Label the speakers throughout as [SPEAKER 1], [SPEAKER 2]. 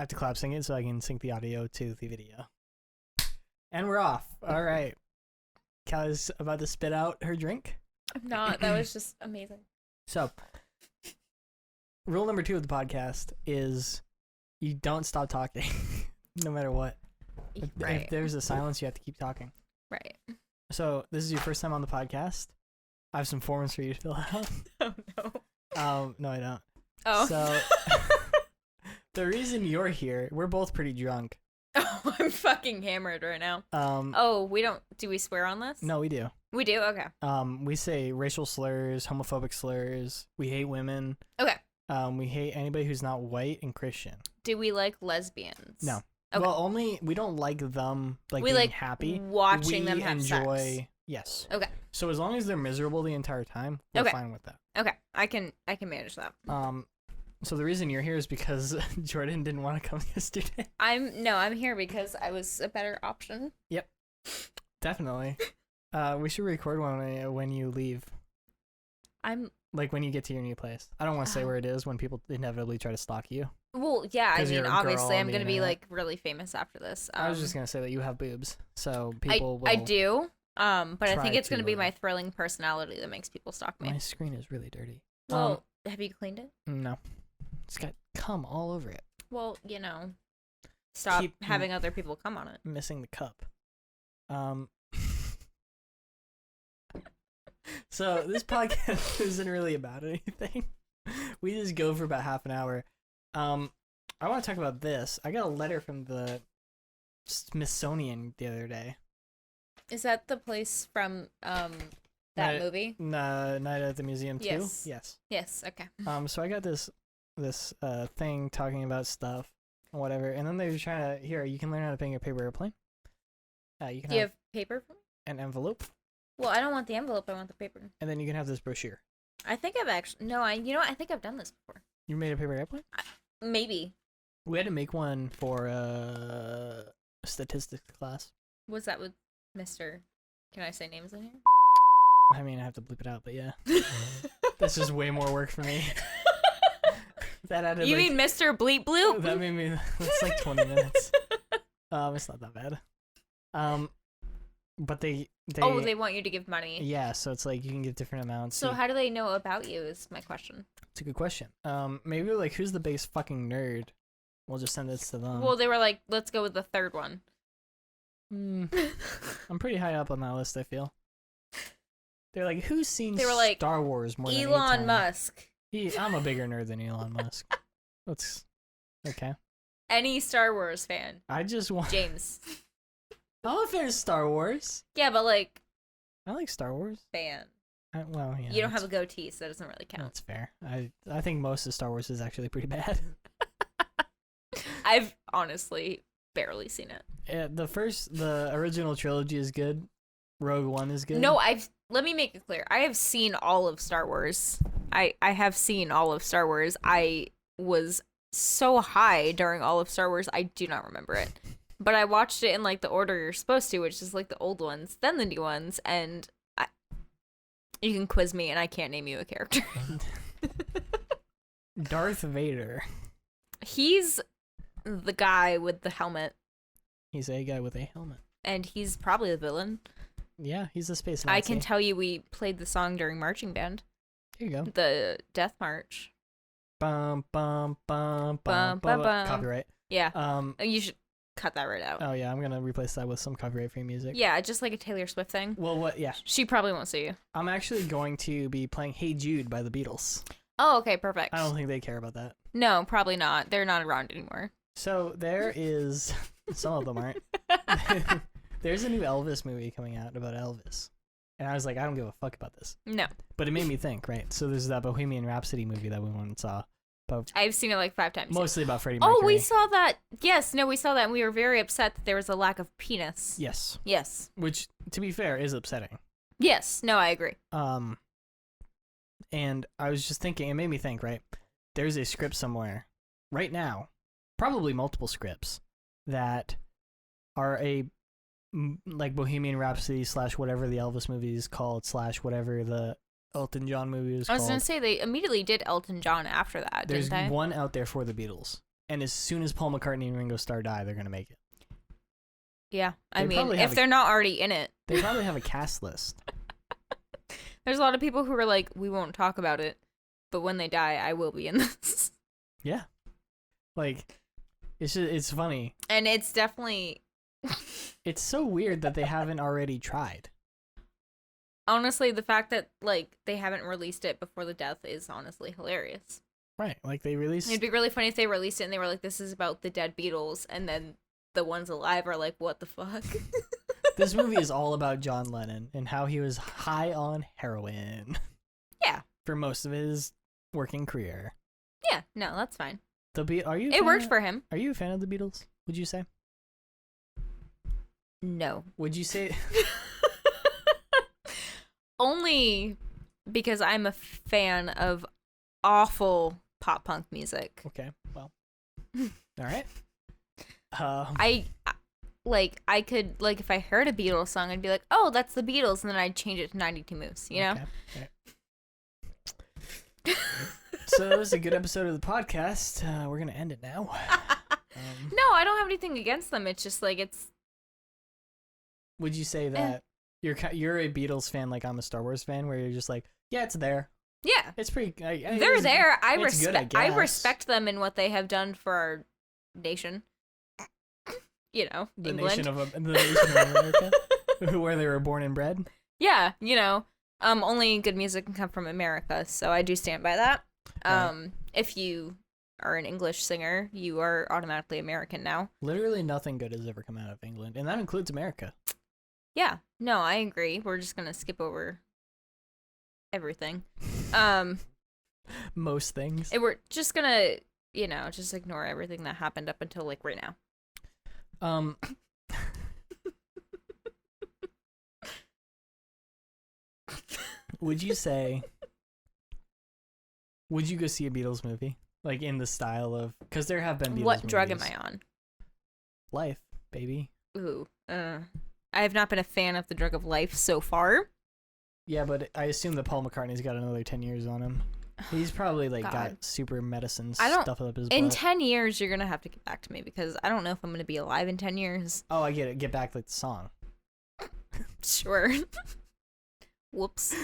[SPEAKER 1] have to clap sync it so I can sync the audio to the video. And we're off. All right. Callie's about to spit out her drink.
[SPEAKER 2] I'm not. That was just amazing.
[SPEAKER 1] So, rule number 2 of the podcast is you don't stop talking, no matter what. If there's a silence, you have to keep talking.
[SPEAKER 2] Right.
[SPEAKER 1] So, this is your first time on the podcast. I have some forms for you to fill out.
[SPEAKER 2] Oh, no.
[SPEAKER 1] No, I don't.
[SPEAKER 2] Oh.
[SPEAKER 1] So, the reason you're here, we're both pretty drunk.
[SPEAKER 2] Oh, I'm fucking hammered right now. Do we swear on this?
[SPEAKER 1] No, we do.
[SPEAKER 2] We do? Okay.
[SPEAKER 1] We say racial slurs, homophobic slurs. We hate women.
[SPEAKER 2] Okay.
[SPEAKER 1] We hate anybody who's not white and Christian.
[SPEAKER 2] Do we like lesbians?
[SPEAKER 1] No.
[SPEAKER 2] Okay.
[SPEAKER 1] Well, we don't like them we being
[SPEAKER 2] like
[SPEAKER 1] happy.
[SPEAKER 2] Watching them have
[SPEAKER 1] enjoy
[SPEAKER 2] sex.
[SPEAKER 1] Yes.
[SPEAKER 2] Okay.
[SPEAKER 1] So as long as they're miserable the entire time, we're fine with that.
[SPEAKER 2] Okay. I can manage that.
[SPEAKER 1] So the reason you're here is because Jordan didn't want to come yesterday.
[SPEAKER 2] I'm here because I was a better option.
[SPEAKER 1] Yep. Definitely. We should record one when you leave. Like when you get to your new place. I don't want to say where it is when people inevitably try to stalk you.
[SPEAKER 2] Well, yeah, I mean, obviously I'm going to be like really famous after this.
[SPEAKER 1] I was just going to say that you have boobs. So people will
[SPEAKER 2] I do. But I think it's going to be
[SPEAKER 1] to,
[SPEAKER 2] my thrilling personality that makes people stalk me.
[SPEAKER 1] My screen is really dirty.
[SPEAKER 2] Well, have you cleaned it?
[SPEAKER 1] No. It's got cum all over it.
[SPEAKER 2] Well, stop having other people come on it.
[SPEAKER 1] Missing the cup. So this podcast isn't really about anything. We just go for about half an hour. I want to talk about this. I got a letter from the Smithsonian the other day.
[SPEAKER 2] Is that the place from that movie?
[SPEAKER 1] Night at the Museum 2?
[SPEAKER 2] Yes. Yes, okay.
[SPEAKER 1] So I got this thing talking about stuff and whatever, and then they're trying to you can learn how to paint a paper airplane. You can
[SPEAKER 2] have paper for me?
[SPEAKER 1] An envelope.
[SPEAKER 2] Well, I don't want the envelope, I want the paper.
[SPEAKER 1] And then you can have this brochure.
[SPEAKER 2] I think I've actually I think I've done this before.
[SPEAKER 1] You made a paper airplane?
[SPEAKER 2] Maybe.
[SPEAKER 1] We had to make one for statistics class.
[SPEAKER 2] Was that with Mr. Can I say names in here?
[SPEAKER 1] I mean, I have to bleep it out, but yeah. That's just way more work for me. That added,
[SPEAKER 2] you mean Mr. Bleep Bloop?
[SPEAKER 1] That made me. That's like 20 minutes. It's not that bad. But they
[SPEAKER 2] want you to give money.
[SPEAKER 1] Yeah, so it's like you can give different amounts.
[SPEAKER 2] So how do they know about you is my question.
[SPEAKER 1] It's a good question. Maybe like who's the biggest fucking nerd? We'll just send this to them.
[SPEAKER 2] Well, they were like, let's go with the third one.
[SPEAKER 1] I'm pretty high up on that list, I feel. They're like, who's seen Star Wars more than
[SPEAKER 2] Elon Musk.
[SPEAKER 1] I'm a bigger nerd than Elon Musk. That's okay.
[SPEAKER 2] Any Star Wars fan.
[SPEAKER 1] I just want
[SPEAKER 2] James.
[SPEAKER 1] I'm a fan of Star Wars.
[SPEAKER 2] Yeah, but like
[SPEAKER 1] I like Star Wars.
[SPEAKER 2] Fan.
[SPEAKER 1] Well, yeah.
[SPEAKER 2] You don't have a goatee, so that doesn't really count.
[SPEAKER 1] That's fair. I think most of Star Wars is actually pretty bad.
[SPEAKER 2] I've honestly barely seen it.
[SPEAKER 1] Yeah, the original trilogy is good. Rogue One is good.
[SPEAKER 2] No, let me make it clear. I have seen all of Star Wars. I have seen all of Star Wars. I was so high during all of Star Wars, I do not remember it. But I watched it in like the order you're supposed to, which is like the old ones, then the new ones, and you can quiz me and I can't name you a character.
[SPEAKER 1] Darth Vader.
[SPEAKER 2] He's the guy with the helmet.
[SPEAKER 1] He's a guy with a helmet.
[SPEAKER 2] And he's probably the villain.
[SPEAKER 1] Yeah, he's a space Nazi.
[SPEAKER 2] I can tell you we played the song during marching band.
[SPEAKER 1] There you go.
[SPEAKER 2] The Death March.
[SPEAKER 1] Bum, bum, bum,
[SPEAKER 2] Bum,
[SPEAKER 1] bum,
[SPEAKER 2] bum,
[SPEAKER 1] bum.
[SPEAKER 2] bum.
[SPEAKER 1] Copyright.
[SPEAKER 2] Yeah. You should cut that right out.
[SPEAKER 1] Oh, yeah, I'm going to replace that with some copyright-free music.
[SPEAKER 2] Yeah, just like a Taylor Swift thing.
[SPEAKER 1] Well, what? Yeah.
[SPEAKER 2] She probably won't see you.
[SPEAKER 1] I'm actually going to be playing Hey Jude by the Beatles.
[SPEAKER 2] Oh, okay, perfect.
[SPEAKER 1] I don't think they care about that.
[SPEAKER 2] No, probably not. They're not around anymore.
[SPEAKER 1] So there is... Some of them aren't. There's a new Elvis movie coming out about Elvis. And I was like, I don't give a fuck about this.
[SPEAKER 2] No.
[SPEAKER 1] But it made me think, right? So there's that Bohemian Rhapsody movie that we went and saw. But
[SPEAKER 2] I've seen it like 5 times.
[SPEAKER 1] Mostly about Freddie Mercury.
[SPEAKER 2] Oh, we saw that. Yes, no, we saw that, and we were very upset that there was a lack of penis.
[SPEAKER 1] Yes.
[SPEAKER 2] Yes.
[SPEAKER 1] Which, to be fair, is upsetting.
[SPEAKER 2] Yes. No, I agree.
[SPEAKER 1] And I was just thinking, it made me think, right? There's a script somewhere right now, probably multiple scripts, that are like Bohemian Rhapsody / whatever the Elvis movie is called / whatever the Elton John movie is called.
[SPEAKER 2] I was going to say, they immediately did Elton John after that,
[SPEAKER 1] There's
[SPEAKER 2] didn't they?
[SPEAKER 1] one out there for the Beatles. and as soon as Paul McCartney and Ringo Starr die, they're gonna make it.
[SPEAKER 2] Yeah, I
[SPEAKER 1] They
[SPEAKER 2] mean,
[SPEAKER 1] probably have
[SPEAKER 2] if
[SPEAKER 1] a-
[SPEAKER 2] they're not already in it,
[SPEAKER 1] They probably have a cast list.
[SPEAKER 2] there's a lot of people who are like, we won't talk about it, but when they die, I will be in this.
[SPEAKER 1] Yeah, like it's funny.
[SPEAKER 2] And it's definitely,
[SPEAKER 1] It's so weird that they haven't already tried.
[SPEAKER 2] honestly, the fact that like they haven't released it before the death is honestly hilarious.
[SPEAKER 1] Right, like they released.
[SPEAKER 2] It'd be really funny if they released it and they were like, this is about the dead Beatles, and then the ones alive are like, what the fuck?
[SPEAKER 1] This movie is all about John Lennon and how he was high on heroin.
[SPEAKER 2] Yeah.
[SPEAKER 1] For most of his working career.
[SPEAKER 2] Yeah, no, that's fine.
[SPEAKER 1] Are you?
[SPEAKER 2] It worked for him.
[SPEAKER 1] Are you a fan of the Beatles? Would you say?
[SPEAKER 2] No.
[SPEAKER 1] Would you say?
[SPEAKER 2] Only because I'm a fan of awful pop punk music.
[SPEAKER 1] Okay, well, all right.
[SPEAKER 2] I could, like, if I heard a Beatles song, I'd be like, oh, that's the Beatles, and then I'd change it to 92 Moose, you know?
[SPEAKER 1] Okay. Right. So that was a good episode of the podcast. We're gonna end it now.
[SPEAKER 2] No, I don't have anything against them. It's just like
[SPEAKER 1] Would you say that you're a Beatles fan like I'm a Star Wars fan, where you're just like, yeah, it's there.
[SPEAKER 2] yeah,
[SPEAKER 1] It's pretty.
[SPEAKER 2] they're there. I
[SPEAKER 1] it's good,
[SPEAKER 2] respect.
[SPEAKER 1] I
[SPEAKER 2] I
[SPEAKER 1] guess.
[SPEAKER 2] respect them in what they have done for our nation. You know,
[SPEAKER 1] The
[SPEAKER 2] England.
[SPEAKER 1] nation of America, where they were born and bred.
[SPEAKER 2] Yeah, you know, only good music can come from America, so I do stand by that.
[SPEAKER 1] Right.
[SPEAKER 2] If you are an English singer, you are automatically American now.
[SPEAKER 1] Literally nothing good has ever come out of England, and that includes America.
[SPEAKER 2] Yeah, no, I agree. We're just gonna skip over everything.
[SPEAKER 1] Most things.
[SPEAKER 2] We're just gonna, you know, just ignore everything that happened up until like right now.
[SPEAKER 1] Would you say? Would you go see a Beatles movie, like in the style of? Because there have been Beatles
[SPEAKER 2] What drug am
[SPEAKER 1] movies.
[SPEAKER 2] I on?
[SPEAKER 1] Life, baby.
[SPEAKER 2] Ooh, I have not been a fan of the drug of life so far.
[SPEAKER 1] Yeah, but I assume that Paul McCartney's got another 10 years on him. He's probably like
[SPEAKER 2] God.
[SPEAKER 1] got super medicine
[SPEAKER 2] I don't-
[SPEAKER 1] stuff up his
[SPEAKER 2] In
[SPEAKER 1] butt.
[SPEAKER 2] 10 years, you're gonna have to get back to me because I don't know if I'm gonna be alive in 10 years.
[SPEAKER 1] Oh, I get it. Get back like the song.
[SPEAKER 2] Sure. Whoops.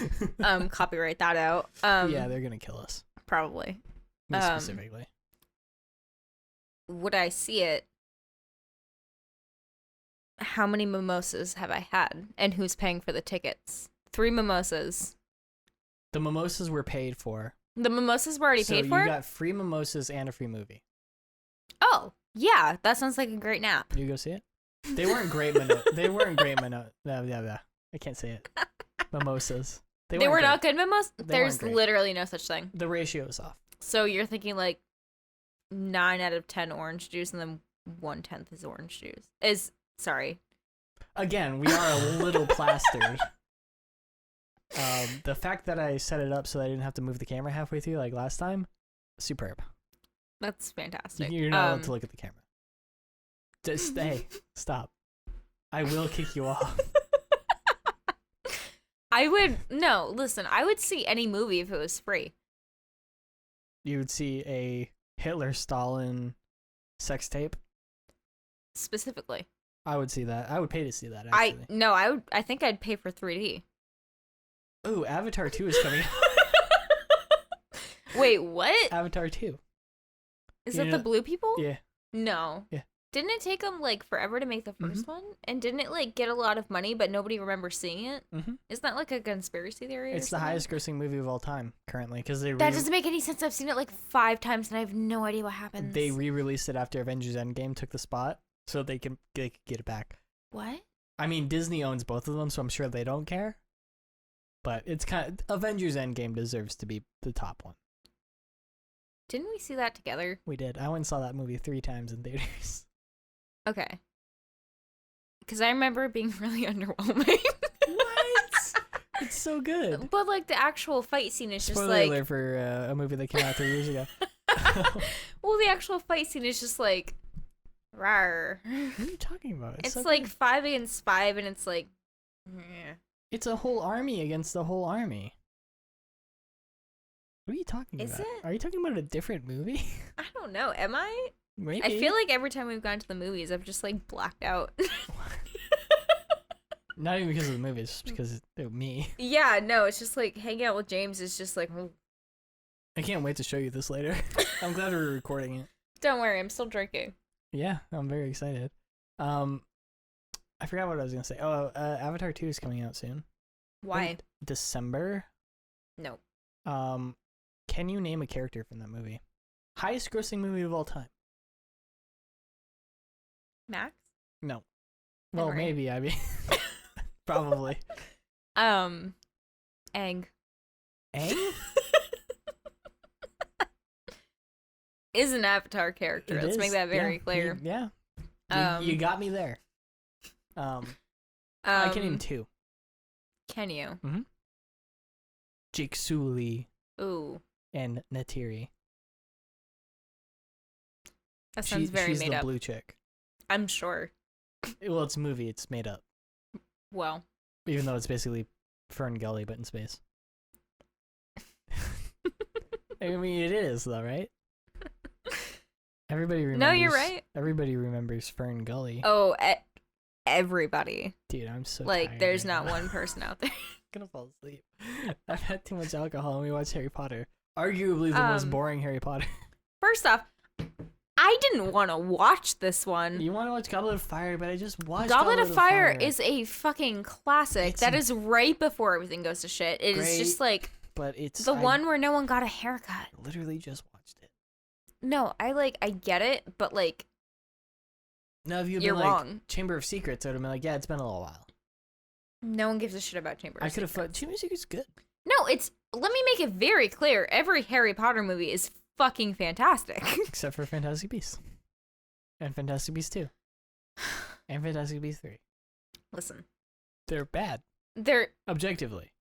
[SPEAKER 2] Copyright that out.
[SPEAKER 1] Yeah, they're gonna kill us.
[SPEAKER 2] Probably.
[SPEAKER 1] Me specifically.
[SPEAKER 2] Would I see it? How many mimosas have I had? And who's paying for the tickets? 3 mimosas.
[SPEAKER 1] The mimosas were paid for.
[SPEAKER 2] The mimosas were already
[SPEAKER 1] So
[SPEAKER 2] paid for?
[SPEAKER 1] you got free mimosas and a free movie.
[SPEAKER 2] Oh, yeah. That sounds like a great nap.
[SPEAKER 1] You go see it? They weren't great They weren't great I can't say it. Mimosas.
[SPEAKER 2] They
[SPEAKER 1] weren't
[SPEAKER 2] were
[SPEAKER 1] great.
[SPEAKER 2] not good mimosas?
[SPEAKER 1] They
[SPEAKER 2] There's
[SPEAKER 1] weren't great.
[SPEAKER 2] literally no such thing.
[SPEAKER 1] The ratio is off.
[SPEAKER 2] So you're thinking like 9 out of 10 orange juice and then 1/10 is orange juice. Sorry.
[SPEAKER 1] Again, we are a little plastered. The fact that I set it up so that I didn't have to move the camera halfway through like last time, superb.
[SPEAKER 2] That's fantastic.
[SPEAKER 1] You're not allowed to look at the camera. Just stay. Stop. I will kick you off.
[SPEAKER 2] I would see any movie if it was free.
[SPEAKER 1] You would see a Hitler-Stalin sex tape.
[SPEAKER 2] Specifically.
[SPEAKER 1] I would see that. I would pay to see that, actually.
[SPEAKER 2] I think I'd pay for 3D.
[SPEAKER 1] Ooh, Avatar 2 is coming out.
[SPEAKER 2] Wait, what?
[SPEAKER 1] Avatar 2.
[SPEAKER 2] Is
[SPEAKER 1] You
[SPEAKER 2] that
[SPEAKER 1] know-
[SPEAKER 2] the blue people?
[SPEAKER 1] Yeah.
[SPEAKER 2] No.
[SPEAKER 1] Yeah.
[SPEAKER 2] Didn't it take them like forever to make the 1st one? And didn't it like get a lot of money, but nobody remembers seeing it?
[SPEAKER 1] Mm-hmm.
[SPEAKER 2] Isn't that like a conspiracy theory?
[SPEAKER 1] It's the highest grossing movie of all time currently because
[SPEAKER 2] That doesn't make any sense. I've seen it like 5 times and I have no idea what happens.
[SPEAKER 1] they re-released it after Avengers Endgame took the spot so they could get it back.
[SPEAKER 2] What?
[SPEAKER 1] I mean, Disney owns both of them, so I'm sure they don't care. But it's Avengers Endgame deserves to be the top one.
[SPEAKER 2] Didn't we see that together?
[SPEAKER 1] We did. I went and saw that movie 3 times in theaters.
[SPEAKER 2] Okay. Because I remember it being really underwhelming.
[SPEAKER 1] What? It's so good.
[SPEAKER 2] But like the actual fight scene is just
[SPEAKER 1] Spoiler
[SPEAKER 2] like.
[SPEAKER 1] alert for a movie that came out 3 years ago.
[SPEAKER 2] Well, the actual fight scene is just like. Rawr.
[SPEAKER 1] What are you talking about?
[SPEAKER 2] It's
[SPEAKER 1] so
[SPEAKER 2] like
[SPEAKER 1] good.
[SPEAKER 2] 5 against 5, and it's like.
[SPEAKER 1] It's a whole army against the whole army. What are you talking
[SPEAKER 2] Is
[SPEAKER 1] about?
[SPEAKER 2] it?
[SPEAKER 1] Are you talking about a different movie?
[SPEAKER 2] I don't know. Am I?
[SPEAKER 1] Maybe.
[SPEAKER 2] I feel like every time we've gone to the movies, I've just like blacked out.
[SPEAKER 1] Not even because of the movies, just because of me.
[SPEAKER 2] Yeah, no, it's just like hanging out with James is just like,
[SPEAKER 1] I can't wait to show you this later. I'm glad we're recording it.
[SPEAKER 2] don't worry, I'm still drinking.
[SPEAKER 1] Yeah, I'm very excited. I forgot what I was gonna say. Oh, Avatar 2 is coming out soon.
[SPEAKER 2] Why?
[SPEAKER 1] In December.
[SPEAKER 2] No.
[SPEAKER 1] Can you name a character from that movie? Highest grossing movie of all time.
[SPEAKER 2] Max?
[SPEAKER 1] No. Well,
[SPEAKER 2] Henry.
[SPEAKER 1] maybe. I mean, probably.
[SPEAKER 2] Aang.
[SPEAKER 1] Aang?
[SPEAKER 2] Is an Avatar character.
[SPEAKER 1] It
[SPEAKER 2] Let's make
[SPEAKER 1] is.
[SPEAKER 2] that very
[SPEAKER 1] Yeah,
[SPEAKER 2] clear.
[SPEAKER 1] You got me there. I can name 2.
[SPEAKER 2] Can you?
[SPEAKER 1] Jake Sully
[SPEAKER 2] Ooh,
[SPEAKER 1] and Natiri.
[SPEAKER 2] that sounds very
[SPEAKER 1] she's
[SPEAKER 2] made
[SPEAKER 1] the
[SPEAKER 2] up.
[SPEAKER 1] blue chick.
[SPEAKER 2] I'm sure.
[SPEAKER 1] Well, it's a movie. It's made up.
[SPEAKER 2] Well,
[SPEAKER 1] Even though it's basically Fern Gully, but in space. I mean, it is, though, right? Everybody remembers.
[SPEAKER 2] no, you're right.
[SPEAKER 1] Everybody remembers Fern Gully.
[SPEAKER 2] Oh, everybody.
[SPEAKER 1] Dude, I'm so
[SPEAKER 2] Like,
[SPEAKER 1] tired
[SPEAKER 2] there's
[SPEAKER 1] right
[SPEAKER 2] not
[SPEAKER 1] now.
[SPEAKER 2] one person out there.
[SPEAKER 1] I'm gonna fall asleep. I've had too much alcohol and we watched Harry Potter. Arguably the most boring Harry Potter.
[SPEAKER 2] First off, I didn't want to watch this one.
[SPEAKER 1] You want to watch Goblet of Fire, but I just watched
[SPEAKER 2] Goblet of Fire is a fucking classic.
[SPEAKER 1] It's
[SPEAKER 2] that is right before everything goes to shit. It is just
[SPEAKER 1] great.
[SPEAKER 2] like
[SPEAKER 1] But it's
[SPEAKER 2] the
[SPEAKER 1] I
[SPEAKER 2] one where no one got a haircut.
[SPEAKER 1] literally just watched it.
[SPEAKER 2] No, I get it, but like,
[SPEAKER 1] No, if you'd
[SPEAKER 2] you're
[SPEAKER 1] been like
[SPEAKER 2] wrong.
[SPEAKER 1] Chamber of Secrets, I would have been like, yeah, it's been a little while.
[SPEAKER 2] No one gives a shit about Chamber of
[SPEAKER 1] I could have
[SPEAKER 2] Secrets.
[SPEAKER 1] thought Chamber of Secrets is good.
[SPEAKER 2] No, let me make it very clear. Every Harry Potter movie is fucking fantastic.
[SPEAKER 1] Except for Fantastic Beasts. And Fantastic Beasts 2. And Fantastic Beasts 3.
[SPEAKER 2] Listen,
[SPEAKER 1] They're bad.
[SPEAKER 2] they're
[SPEAKER 1] Objectively.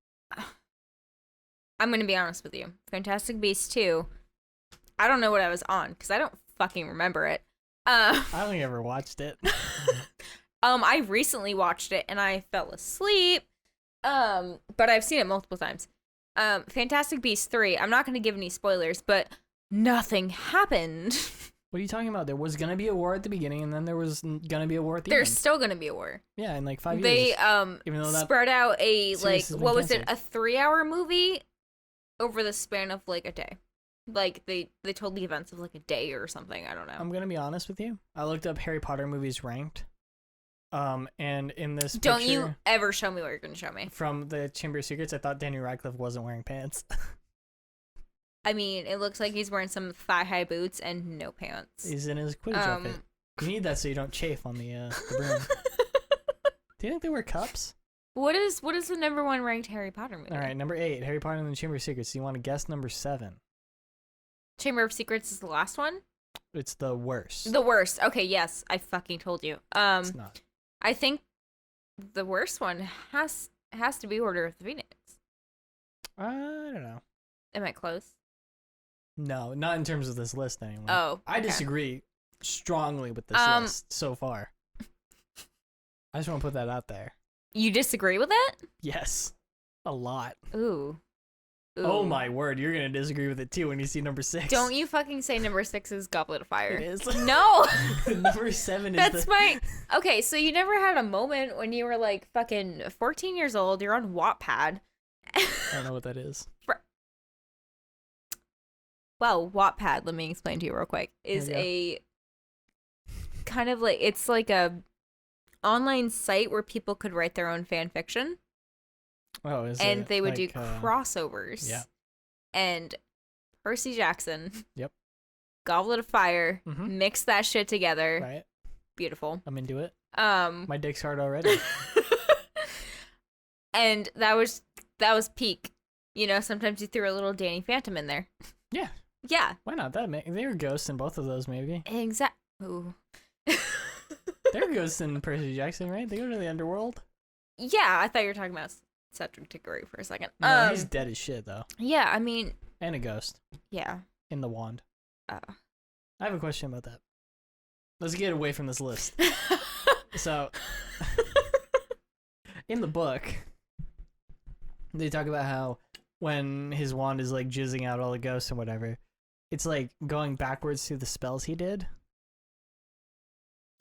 [SPEAKER 2] I'm going to be honest with you. Fantastic Beasts 2, I don't know what I was on because I don't fucking remember it.
[SPEAKER 1] I only ever watched it.
[SPEAKER 2] I recently watched it and I fell asleep. But I've seen it multiple times. Fantastic Beasts 3, I'm not going to give any spoilers, but nothing happened.
[SPEAKER 1] What are you talking about? There was gonna be a war at the beginning, and then there was gonna be a war at the
[SPEAKER 2] There's
[SPEAKER 1] end.
[SPEAKER 2] still going to be a war.
[SPEAKER 1] Yeah, in like 5 years.
[SPEAKER 2] They
[SPEAKER 1] Even though that
[SPEAKER 2] spread out a
[SPEAKER 1] series
[SPEAKER 2] like
[SPEAKER 1] has been
[SPEAKER 2] what was it,
[SPEAKER 1] canceled.
[SPEAKER 2] a 3-hour movie over the span of like a day. Like they told the events of like a day or something. I don't know.
[SPEAKER 1] I'm gonna be honest with you. I looked up Harry Potter movies ranked. And in this
[SPEAKER 2] Don't
[SPEAKER 1] picture
[SPEAKER 2] you ever show me what you're going to show me.
[SPEAKER 1] from the Chamber of Secrets, I thought Daniel Radcliffe wasn't wearing pants.
[SPEAKER 2] I mean, it looks like he's wearing some thigh-high boots and no pants.
[SPEAKER 1] He's in his Quidditch outfit. You need that so you don't chafe on the broom. Do you think they wear cups?
[SPEAKER 2] What is the number 1 ranked Harry Potter movie?
[SPEAKER 1] All right, number 8, Harry Potter and the Chamber of Secrets. Do you want to guess number 7?
[SPEAKER 2] Chamber of Secrets is the last one?
[SPEAKER 1] It's the worst.
[SPEAKER 2] The worst. Okay, yes, I fucking told you.
[SPEAKER 1] It's not.
[SPEAKER 2] I think the worst one has to be Order of the Phoenix.
[SPEAKER 1] I don't know.
[SPEAKER 2] Am I close?
[SPEAKER 1] No, not in terms of this list anyway.
[SPEAKER 2] Oh,
[SPEAKER 1] I
[SPEAKER 2] okay.
[SPEAKER 1] disagree strongly with this list so far. I just want to put that out there.
[SPEAKER 2] You disagree with it?
[SPEAKER 1] Yes, a lot.
[SPEAKER 2] Ooh.
[SPEAKER 1] Oh
[SPEAKER 2] Ooh.
[SPEAKER 1] my word, you're gonna disagree with it too when you see number 6.
[SPEAKER 2] Don't you fucking say number 6 is Goblet of Fire.
[SPEAKER 1] It is.
[SPEAKER 2] No!
[SPEAKER 1] Number 7 is
[SPEAKER 2] That's
[SPEAKER 1] the...
[SPEAKER 2] my... Okay, so you never had a moment when you were like fucking 14 years old, you're on Wattpad.
[SPEAKER 1] I don't know what that is.
[SPEAKER 2] Well, Wattpad, let me explain to you real quick, is
[SPEAKER 1] There
[SPEAKER 2] a kind of like, it's like a online site where people could write their own fan fiction.
[SPEAKER 1] Oh, is
[SPEAKER 2] And
[SPEAKER 1] it
[SPEAKER 2] they would do
[SPEAKER 1] like,
[SPEAKER 2] crossovers.
[SPEAKER 1] yeah.
[SPEAKER 2] And Percy Jackson.
[SPEAKER 1] Yep.
[SPEAKER 2] Goblet of Fire.
[SPEAKER 1] Mhm.
[SPEAKER 2] Mix that shit together.
[SPEAKER 1] Right,
[SPEAKER 2] Beautiful.
[SPEAKER 1] I'm into it.
[SPEAKER 2] Um
[SPEAKER 1] My dick's hard already.
[SPEAKER 2] and that was peak. You know, sometimes you threw a little Danny Phantom in there.
[SPEAKER 1] Yeah.
[SPEAKER 2] Yeah.
[SPEAKER 1] Why not? They were ghosts in both of those, maybe.
[SPEAKER 2] Exact. Ooh.
[SPEAKER 1] They're ghosts in Percy Jackson, right? They go to the underworld.
[SPEAKER 2] Yeah, I thought you were talking about Cedric Diggory for a second.
[SPEAKER 1] No, he's dead as shit though,
[SPEAKER 2] Yeah, I mean,
[SPEAKER 1] and a ghost
[SPEAKER 2] yeah.
[SPEAKER 1] in the wand.
[SPEAKER 2] Oh.
[SPEAKER 1] I have a question about that. Let's get away from this list. So, in the book, they talk about how when his wand is like jizzing out all the ghosts and whatever, it's like going backwards through the spells he did.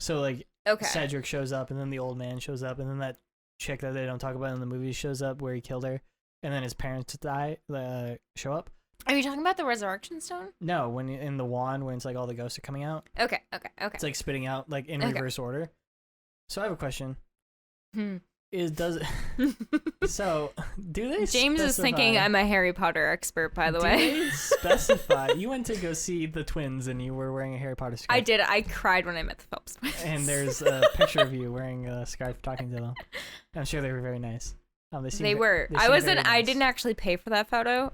[SPEAKER 1] So like
[SPEAKER 2] Okay.
[SPEAKER 1] Cedric shows up, and then the old man shows up, and then that chick that they don't talk about in the movie shows up where he killed her, and then his parents show up.
[SPEAKER 2] Are you talking about the resurrection stone?
[SPEAKER 1] No, when in the wand, when it's like all the ghosts are coming out,
[SPEAKER 2] Okay.
[SPEAKER 1] it's like spitting out like in
[SPEAKER 2] Okay.
[SPEAKER 1] reverse order. So I have a question:
[SPEAKER 2] Hmm.
[SPEAKER 1] So do they?
[SPEAKER 2] James is thinking I'm a Harry Potter expert, by the
[SPEAKER 1] do
[SPEAKER 2] way.
[SPEAKER 1] they specify? You went to go see the twins, and you were wearing a Harry Potter scarf.
[SPEAKER 2] I did. I cried when I met the Phelps twins.
[SPEAKER 1] And there's a picture of you wearing a scarf talking to them. I'm sure they were very nice.
[SPEAKER 2] They were. I wasn't. I didn't actually pay for that photo.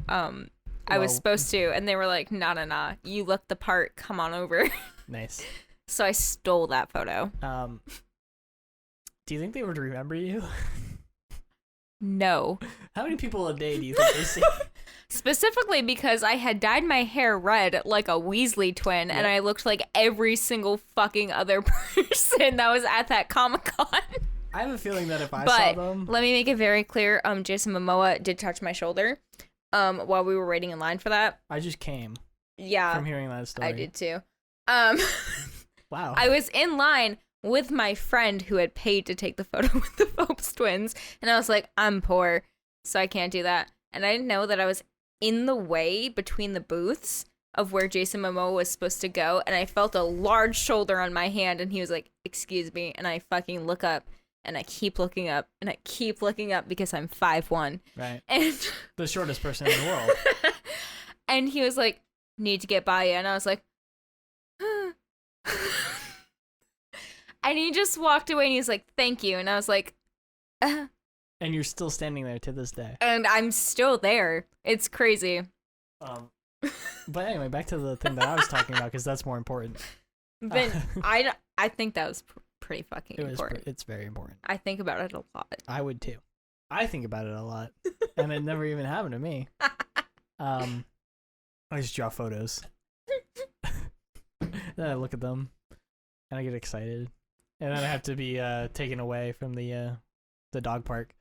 [SPEAKER 2] I was supposed to, and they were like, "Nah. You look the part. Come on over."
[SPEAKER 1] Nice.
[SPEAKER 2] So I stole that photo.
[SPEAKER 1] Do you think they would remember you?
[SPEAKER 2] No.
[SPEAKER 1] How many people a day do you think they see?
[SPEAKER 2] Specifically because I had dyed my hair red like a Weasley twin, and I looked like every single fucking other person that was at that Comic-Con.
[SPEAKER 1] I have a feeling that if I saw them...
[SPEAKER 2] Let me make it very clear, Jason Momoa did touch my shoulder while we were waiting in line for that.
[SPEAKER 1] I just came
[SPEAKER 2] Yeah.
[SPEAKER 1] from hearing that story.
[SPEAKER 2] I did too.
[SPEAKER 1] Wow.
[SPEAKER 2] I was in line with my friend who had paid to take the photo with the Phelps twins, and I was like, I'm poor, so I can't do that. And I didn't know that I was in the way between the booths of where Jason Momoa was supposed to go, and I felt a large shoulder on my hand, and he was like, excuse me, and I fucking look up, and I keep looking up, and I keep looking up because I'm 5'1".
[SPEAKER 1] Right.
[SPEAKER 2] And
[SPEAKER 1] the shortest person in the world.
[SPEAKER 2] And he was like, need to get by you, and I was like, and he just walked away, and he's like, thank you, and I was like,
[SPEAKER 1] And you're still standing there to this day.
[SPEAKER 2] and I'm still there. It's crazy.
[SPEAKER 1] But anyway, back to the thing that I was talking about, because that's more important.
[SPEAKER 2] But I think that was pretty fucking important.
[SPEAKER 1] It's very important.
[SPEAKER 2] I think about it a lot.
[SPEAKER 1] I would too. I think about it a lot, and it never even happened to me. I just draw photos. Then I look at them, and I get excited, and then I have to be taken away from the dog park.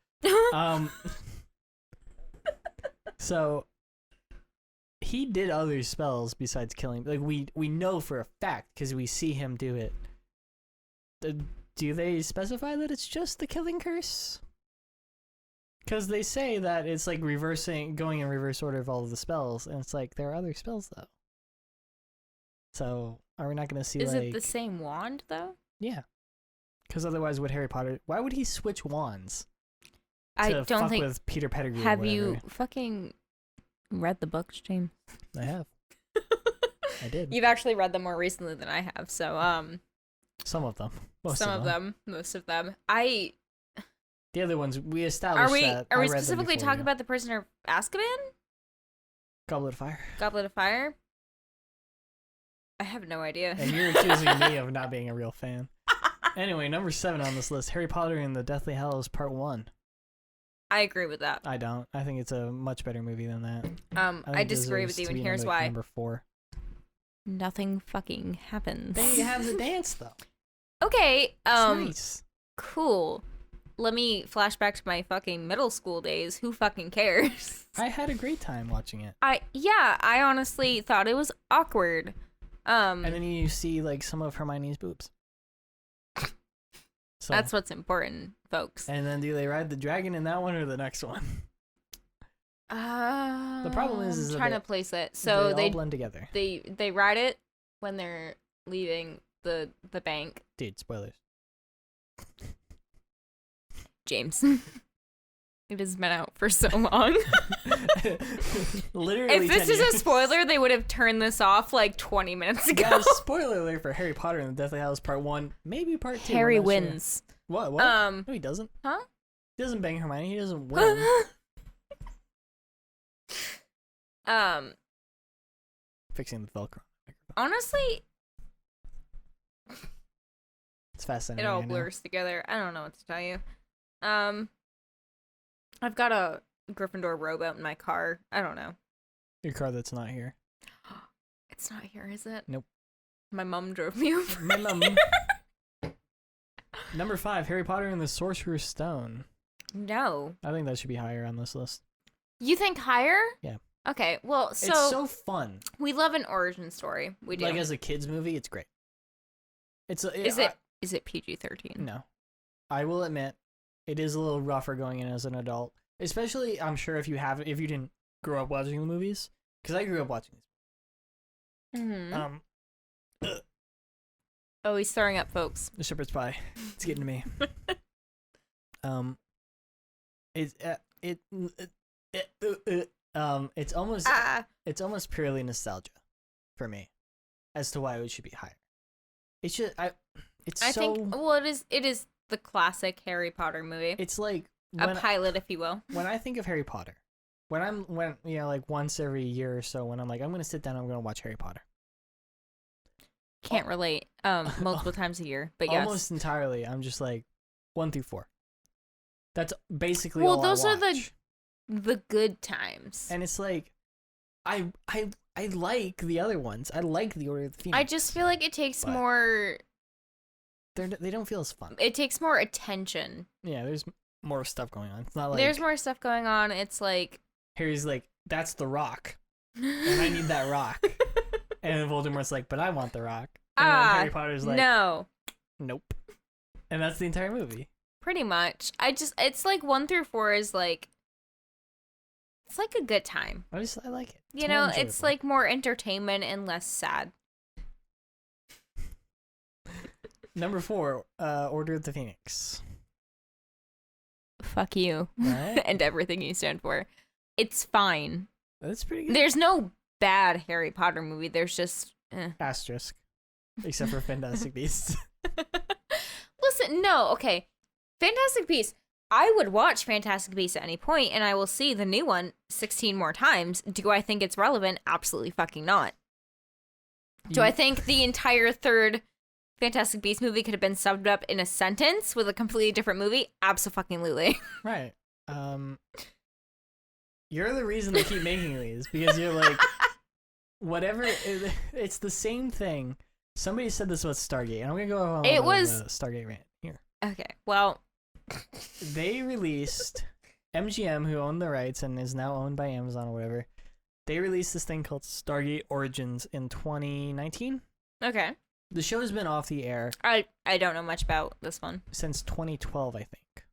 [SPEAKER 1] So he did other spells besides killing. Like we know for a fact because we see him do it. Do they specify that it's just the killing curse? Because they say that it's like going in reverse order of all of the spells, and it's like there are other spells though. So are we not going to see?
[SPEAKER 2] Is it the same wand though?
[SPEAKER 1] Yeah. Because otherwise, would Harry Potter? Why would he switch wands?
[SPEAKER 2] I
[SPEAKER 1] to
[SPEAKER 2] don't
[SPEAKER 1] fuck
[SPEAKER 2] think.
[SPEAKER 1] with Peter Pettigrew.
[SPEAKER 2] Have
[SPEAKER 1] or
[SPEAKER 2] you
[SPEAKER 1] whatever.
[SPEAKER 2] fucking read the books, James?
[SPEAKER 1] I have. I did.
[SPEAKER 2] You've actually read them more recently than I have, so
[SPEAKER 1] Some of them. Most
[SPEAKER 2] some of them, most of them. The
[SPEAKER 1] other ones we established.
[SPEAKER 2] Are we specifically talking about the Prisoner of Azkaban?
[SPEAKER 1] Goblet of Fire?
[SPEAKER 2] Goblet of Fire? I have no idea.
[SPEAKER 1] And you're accusing me of not being a real fan. Anyway, number 7 on this list: Harry Potter and the Deathly Hallows Part 1.
[SPEAKER 2] I agree with that.
[SPEAKER 1] I don't. I think it's a much better movie than that.
[SPEAKER 2] I disagree with you, and here's why.
[SPEAKER 1] Number 4.
[SPEAKER 2] Nothing fucking happens.
[SPEAKER 1] They have the dance though.
[SPEAKER 2] Okay.
[SPEAKER 1] It's nice.
[SPEAKER 2] Cool. Let me flash back to my fucking middle school days. Who fucking cares?
[SPEAKER 1] I had a great time watching it.
[SPEAKER 2] I honestly thought it was awkward.
[SPEAKER 1] And then you see like some of Hermione's boobs. So,
[SPEAKER 2] that's what's important, folks.
[SPEAKER 1] And then do they ride the dragon in that one or the next one? The problem is
[SPEAKER 2] I'm
[SPEAKER 1] that
[SPEAKER 2] trying to place it. So
[SPEAKER 1] they all blend together.
[SPEAKER 2] They ride it when they're leaving the bank.
[SPEAKER 1] Dude, spoilers.
[SPEAKER 2] James. It has been out for so long.
[SPEAKER 1] Literally.
[SPEAKER 2] If this
[SPEAKER 1] 10
[SPEAKER 2] is
[SPEAKER 1] years.
[SPEAKER 2] a spoiler, they would have turned this off like 20 minutes ago.
[SPEAKER 1] Guys, spoiler alert for Harry Potter and the Deathly Hallows Part 1, maybe Part 2.
[SPEAKER 2] Harry
[SPEAKER 1] I'm not sure.
[SPEAKER 2] wins.
[SPEAKER 1] What? No, he doesn't.
[SPEAKER 2] Huh?
[SPEAKER 1] He doesn't bang Hermione. He doesn't win. Fixing the Velcro.
[SPEAKER 2] Honestly,
[SPEAKER 1] It's fascinating.
[SPEAKER 2] it all
[SPEAKER 1] I know.
[SPEAKER 2] blurs together. I don't know what to tell you. I've got a Gryffindor robe out in my car. I don't know.
[SPEAKER 1] Your car that's not here.
[SPEAKER 2] It's not here, is it?
[SPEAKER 1] Nope.
[SPEAKER 2] My mom drove me over.
[SPEAKER 1] My mum. Number 5, Harry Potter and the Sorcerer's Stone.
[SPEAKER 2] No.
[SPEAKER 1] I think that should be higher on this list.
[SPEAKER 2] You think higher?
[SPEAKER 1] Yeah.
[SPEAKER 2] Okay, well,
[SPEAKER 1] It's so fun.
[SPEAKER 2] we love an origin story. We do.
[SPEAKER 1] Like as a kids movie, it's great.
[SPEAKER 2] Is it is it PG-13?
[SPEAKER 1] No. I will admit, it is a little rougher going in as an adult. Especially, I'm sure if you didn't grow up watching the movies. Because I grew up watching these.
[SPEAKER 2] Mm-hmm. Oh, he's throwing up, folks.
[SPEAKER 1] The shepherd's pie. It's getting to me. It's almost purely nostalgia for me as to why it should be higher. I think
[SPEAKER 2] it is the classic Harry Potter movie.
[SPEAKER 1] It's like
[SPEAKER 2] a pilot, if you will.
[SPEAKER 1] When I think of Harry Potter, when like once every year or so, when I'm like, I'm gonna sit down, I'm gonna watch Harry Potter.
[SPEAKER 2] Can't relate. Multiple times a year, but yes,
[SPEAKER 1] almost entirely. I'm just like 1 through 4. That's basically
[SPEAKER 2] well.
[SPEAKER 1] all
[SPEAKER 2] Those
[SPEAKER 1] I
[SPEAKER 2] are
[SPEAKER 1] watch.
[SPEAKER 2] the good times.
[SPEAKER 1] And it's like, I like the other ones. I like the Order of the Phoenix.
[SPEAKER 2] I just feel like it takes more.
[SPEAKER 1] They don't feel as fun.
[SPEAKER 2] It takes more attention.
[SPEAKER 1] Yeah, there's more stuff going on. It's not like
[SPEAKER 2] there's more stuff going on. It's like
[SPEAKER 1] Harry's like, that's the rock, and I need that rock. And Voldemort's like, but I want the rock. And then Harry Potter's like,
[SPEAKER 2] no,
[SPEAKER 1] nope. And that's the entire movie.
[SPEAKER 2] Pretty much. It's like 1 through 4 is like, it's like a good time.
[SPEAKER 1] I like it.
[SPEAKER 2] You know, it's like more entertainment and less sad.
[SPEAKER 1] Number 4, Order of the Phoenix.
[SPEAKER 2] Fuck you.
[SPEAKER 1] Right?
[SPEAKER 2] And everything you stand for. It's fine.
[SPEAKER 1] That's pretty good.
[SPEAKER 2] There's no bad Harry Potter movie. There's just
[SPEAKER 1] asterisk. Except for Fantastic Beasts.
[SPEAKER 2] Listen, no, okay. Fantastic Beasts. I would watch Fantastic Beasts at any point, and I will see the new one 16 more times. Do I think it's relevant? Absolutely fucking not. Do I think the entire third Fantastic Beasts movie could have been summed up in a sentence with a completely different movie? Absolutely.
[SPEAKER 1] Right. You're the reason they keep making these, because you're like, whatever. It's the same thing. Somebody said this about Stargate, and I'm gonna go on the Stargate rant here.
[SPEAKER 2] Okay, well,
[SPEAKER 1] they released MGM, who owned the rights and is now owned by Amazon or whatever. They released this thing called Stargate Origins in 2019.
[SPEAKER 2] Okay.
[SPEAKER 1] The show has been off the air.
[SPEAKER 2] I don't know much about this one.
[SPEAKER 1] Since 2012, I think.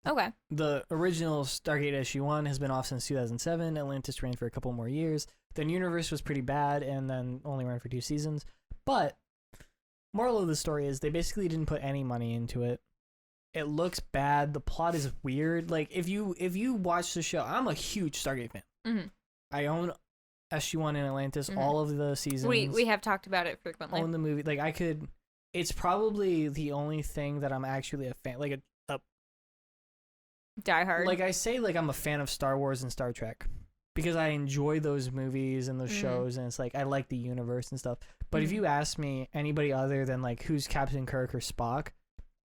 [SPEAKER 2] Okay.
[SPEAKER 1] The original Stargate SG-1 has been off since 2007. Atlantis ran for a couple more years. Then Universe was pretty bad and then only ran for 2 seasons. But moral of the story is they basically didn't put any money into it. It looks bad. The plot is weird. Like if you watch the show, I'm a huge Stargate fan.
[SPEAKER 2] Mm-hmm.
[SPEAKER 1] I own SG-1 and Atlantis, all of the seasons.
[SPEAKER 2] We have talked about it frequently.
[SPEAKER 1] Own the movie. Like I could. It's probably the only thing that I'm actually a fan. Like a
[SPEAKER 2] Die Hard.
[SPEAKER 1] Like I say, like I'm a fan of Star Wars and Star Trek because I enjoy those movies and those shows, and it's like I like the universe and stuff. But if you ask me anybody other than like who's Captain Kirk or Spock,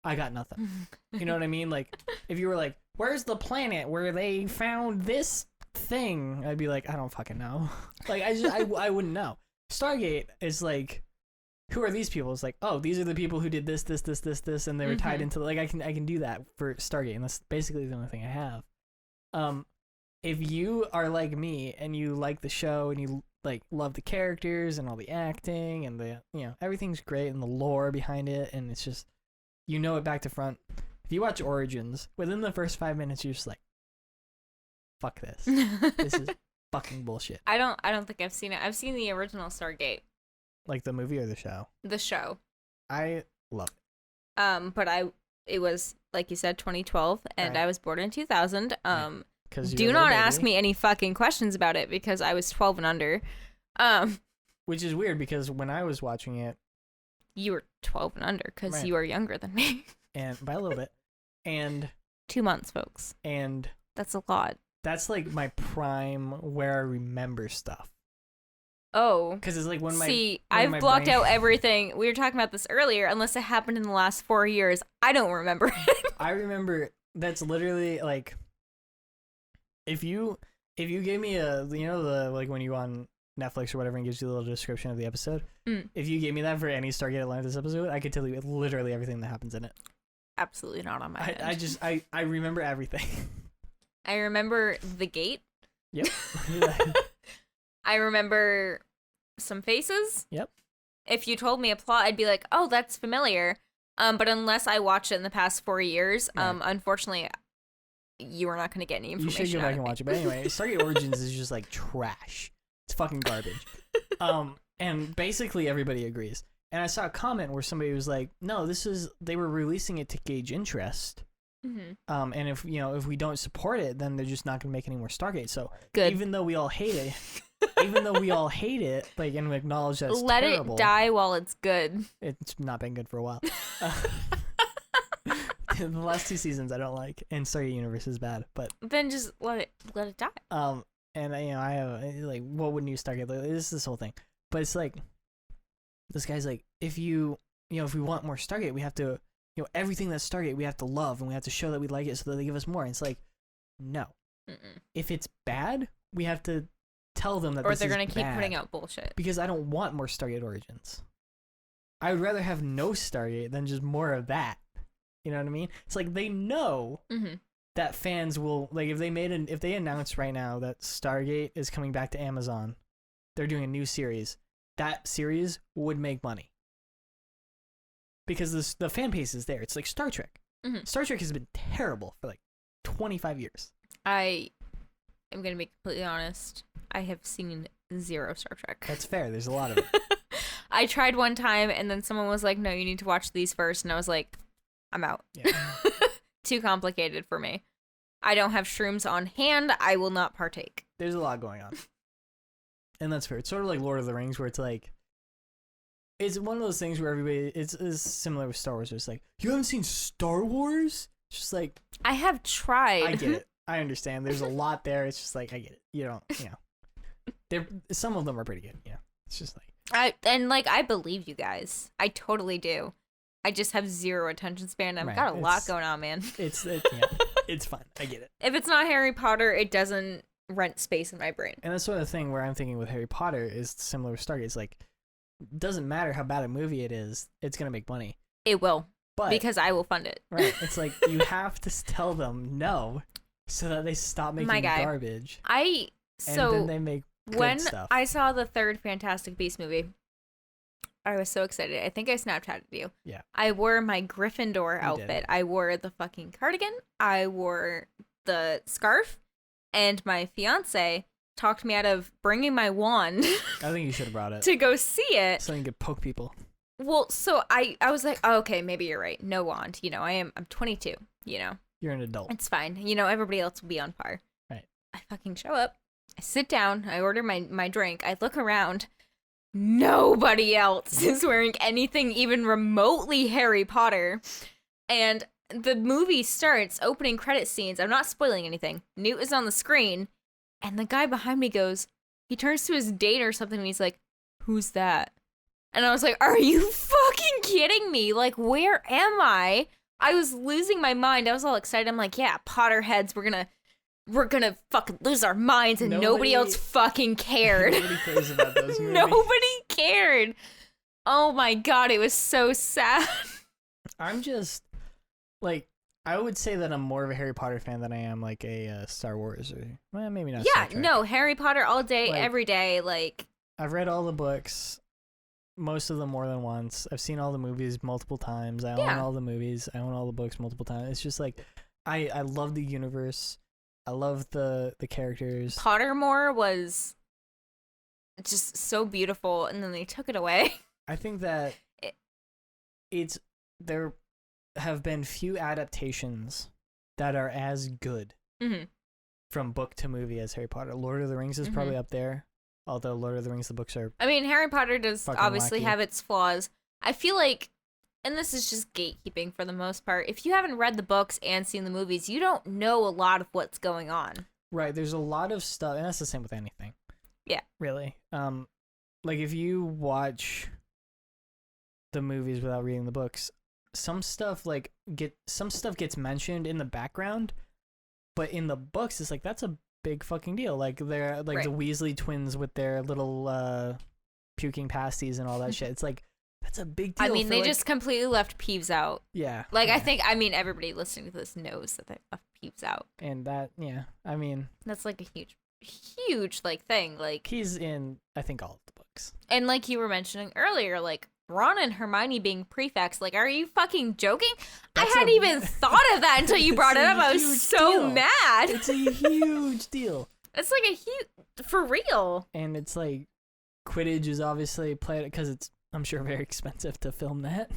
[SPEAKER 1] I got nothing. You know what I mean? Like if you were like, where's the planet where they found this thing? I'd be like, I don't fucking know. Like I wouldn't know. Stargate is like, who are these people? It's like, oh, these are the people who did this, and they were tied into, like, I can do that for Stargate, and that's basically the only thing I have. If you are like me and you like the show and you like love the characters and all the acting and the everything's great and the lore behind it, and it's just you know it back to front. If you watch Origins, within the first 5 minutes you're just like, fuck this. This is fucking bullshit.
[SPEAKER 2] I don't think I've seen it. I've seen the original Stargate.
[SPEAKER 1] Like the movie or the show?
[SPEAKER 2] The show.
[SPEAKER 1] I love it.
[SPEAKER 2] But it was, like you said, 2012, and I was born in 2000. Do not ask me any fucking questions about it because I was 12 and under.
[SPEAKER 1] Which is weird because when I was watching it,
[SPEAKER 2] you were 12 and under because you are younger than me.
[SPEAKER 1] And by a little bit. And
[SPEAKER 2] 2 months, folks.
[SPEAKER 1] And
[SPEAKER 2] that's a lot.
[SPEAKER 1] That's like my prime where I remember stuff.
[SPEAKER 2] Oh.
[SPEAKER 1] Because it's like when my...
[SPEAKER 2] See, I've blocked out everything. We were talking about this earlier. Unless it happened in the last 4 years, I don't remember it.
[SPEAKER 1] I remember... That's literally like... If you gave me a... You know, the like when you go on Netflix or whatever and gives you a little description of the episode? If you gave me that for any Stargate Atlantis episode, I could tell you literally everything that happens in it.
[SPEAKER 2] Absolutely not on my head.
[SPEAKER 1] I remember everything.
[SPEAKER 2] I remember the gate.
[SPEAKER 1] Yep.
[SPEAKER 2] I remember some faces.
[SPEAKER 1] Yep.
[SPEAKER 2] If you told me a plot, I'd be like, oh, that's familiar. But unless I watched it in the past 4 years,
[SPEAKER 1] Right.
[SPEAKER 2] unfortunately, you are not going to get any
[SPEAKER 1] You
[SPEAKER 2] information.
[SPEAKER 1] should go back and watch it. But anyway, Stargate Origins is just like trash. It's fucking garbage. And basically everybody agrees. And I saw a comment where somebody was like, "No, they were releasing it to gauge interest.
[SPEAKER 2] Mm-hmm.
[SPEAKER 1] And if we don't support it, then they're just not gonna make any more Stargate." So
[SPEAKER 2] Good.
[SPEAKER 1] even though we all hate it, like, and we acknowledge that it's
[SPEAKER 2] Let
[SPEAKER 1] terrible,
[SPEAKER 2] it die while it's good.
[SPEAKER 1] it's not been good for a while. The last 2 seasons I don't like, and Stargate Universe is bad, but
[SPEAKER 2] Then just let it die.
[SPEAKER 1] and I have like, what would new Stargate look like? This is this whole thing, but it's like, this guy's like, if we want more Stargate, we have to, everything that's Stargate we have to love, and we have to show that we like it so that they give us more. And it's like, no.
[SPEAKER 2] Mm-mm.
[SPEAKER 1] If it's bad, we have to tell them that
[SPEAKER 2] Or
[SPEAKER 1] this
[SPEAKER 2] they're
[SPEAKER 1] is
[SPEAKER 2] going to keep
[SPEAKER 1] bad,
[SPEAKER 2] putting out bullshit.
[SPEAKER 1] because I don't want more Stargate Origins. I would rather have no Stargate than just more of that. You know what I mean? It's like, they know
[SPEAKER 2] Mm-hmm.
[SPEAKER 1] that fans will, like, if they announced right now that Stargate is coming back to Amazon, they're doing a new series, that series would make money. Because the fan base is there. It's like Star Trek.
[SPEAKER 2] Mhm.
[SPEAKER 1] Star Trek has been terrible for like 25 years.
[SPEAKER 2] I am going to be completely honest. I have seen 0 Star Trek.
[SPEAKER 1] That's fair. There's a lot of it.
[SPEAKER 2] I tried one time, and then someone was like, no, you need to watch these first. And I was like, I'm out.
[SPEAKER 1] Yeah.
[SPEAKER 2] Too complicated for me. I don't have shrooms on hand. I will not partake.
[SPEAKER 1] There's a lot going on. And that's fair. It's sort of like Lord of the Rings, where it's like, it's one of those things where everybody, it's similar with Star Wars, where it's like, you haven't seen Star Wars? It's just like,
[SPEAKER 2] I have tried.
[SPEAKER 1] I get it. I understand. There's a lot there. It's just like, I get it. Some of them are pretty good. Yeah. It's just like,
[SPEAKER 2] I believe you guys. I totally do. I just have 0 attention span. I've
[SPEAKER 1] Right,
[SPEAKER 2] got a lot
[SPEAKER 1] it's-
[SPEAKER 2] going on, man.
[SPEAKER 1] it's fine. I get it.
[SPEAKER 2] If it's not Harry Potter, it doesn't rent space in my brain.
[SPEAKER 1] And that's sort of the thing where I'm thinking with Harry Potter is similar with Stargate. It's like, it doesn't matter how bad a movie it is, it's going to make money.
[SPEAKER 2] It will,
[SPEAKER 1] But,
[SPEAKER 2] because I will fund it.
[SPEAKER 1] right, it's like, you have to tell them no so that they stop making
[SPEAKER 2] My guy.
[SPEAKER 1] garbage.
[SPEAKER 2] And
[SPEAKER 1] Then they make good
[SPEAKER 2] when
[SPEAKER 1] stuff.
[SPEAKER 2] I saw the 3rd Fantastic Beast movie, I was so excited. I think I Snapchatted you.
[SPEAKER 1] Yeah.
[SPEAKER 2] I wore my Gryffindor
[SPEAKER 1] You did.
[SPEAKER 2] outfit. I wore the fucking cardigan. I wore the scarf. And my fiance talked me out of bringing my wand
[SPEAKER 1] I think you should have brought it.
[SPEAKER 2] to go see it.
[SPEAKER 1] So you could poke people.
[SPEAKER 2] Well, so I was like, oh, okay, maybe you're right. No wand. I'm 22.
[SPEAKER 1] You're an adult.
[SPEAKER 2] It's fine. Everybody else will be on par.
[SPEAKER 1] Right.
[SPEAKER 2] I fucking show up. I sit down. I order my drink. I look around. Nobody else is wearing anything even remotely Harry Potter. And the movie starts, opening credit scenes. I'm not spoiling anything. Newt is on the screen. And the guy behind me he turns to his date or something, and he's like, who's that? And I was like, are you fucking kidding me? Like, where am I? I was losing my mind. I was all excited. I'm like, yeah, Potterheads, we're gonna fucking lose our minds, and nobody else fucking cared.
[SPEAKER 1] Nobody cares about those movies.
[SPEAKER 2] Nobody cared. Oh my god, it was so sad.
[SPEAKER 1] I'm just, like, I would say that I'm more of a Harry Potter fan than I am, like, a Star Wars, or, well, maybe not Star
[SPEAKER 2] Yeah,
[SPEAKER 1] Trek.
[SPEAKER 2] no, Harry Potter all day,
[SPEAKER 1] Like-
[SPEAKER 2] every day. Like,
[SPEAKER 1] I've read all the books, most of them more than once. I've seen all the movies multiple times. I own
[SPEAKER 2] Yeah.
[SPEAKER 1] all the movies. I own all the books multiple times. It's just like, I love the universe. I love the characters.
[SPEAKER 2] Pottermore was just so beautiful, and then they took it away.
[SPEAKER 1] I think that
[SPEAKER 2] It-
[SPEAKER 1] there have been few adaptations that are as good
[SPEAKER 2] Mhm.
[SPEAKER 1] from book to movie as Harry Potter. Lord of the Rings is probably up there, although Lord of the Rings, the books are
[SPEAKER 2] I mean, Harry Potter does
[SPEAKER 1] Fucking
[SPEAKER 2] obviously
[SPEAKER 1] wacky.
[SPEAKER 2] have its flaws. I feel like, and this is just gatekeeping for the most part, if you haven't read the books and seen the movies, you don't know a lot of what's going on.
[SPEAKER 1] right. There's a lot of stuff, and that's the same with anything.
[SPEAKER 2] Yeah.
[SPEAKER 1] Really. Like if you watch the movies without reading the books, some stuff gets mentioned in the background, but in the books it's like that's a big fucking deal. Like they're like
[SPEAKER 2] Right.
[SPEAKER 1] the Weasley twins with their little puking pasties and all that shit. It's like that's a big deal.
[SPEAKER 2] I mean,
[SPEAKER 1] for,
[SPEAKER 2] they
[SPEAKER 1] like-
[SPEAKER 2] just completely left Peeves out.
[SPEAKER 1] yeah.
[SPEAKER 2] Like,
[SPEAKER 1] yeah.
[SPEAKER 2] I mean, everybody listening to this knows that they left Peeves out.
[SPEAKER 1] And that, yeah, I mean,
[SPEAKER 2] That's like a huge, like thing. Like,
[SPEAKER 1] he's in I think all of the books. sucks.
[SPEAKER 2] And like you were mentioning earlier, like Ron and Hermione being prefects, like, are you fucking joking? I hadn't even thought of that until you brought it up. I was so mad.
[SPEAKER 1] It's a huge deal.
[SPEAKER 2] It's like a huge, for real.
[SPEAKER 1] And it's like, Quidditch is obviously played because it's, I'm sure, very expensive to film that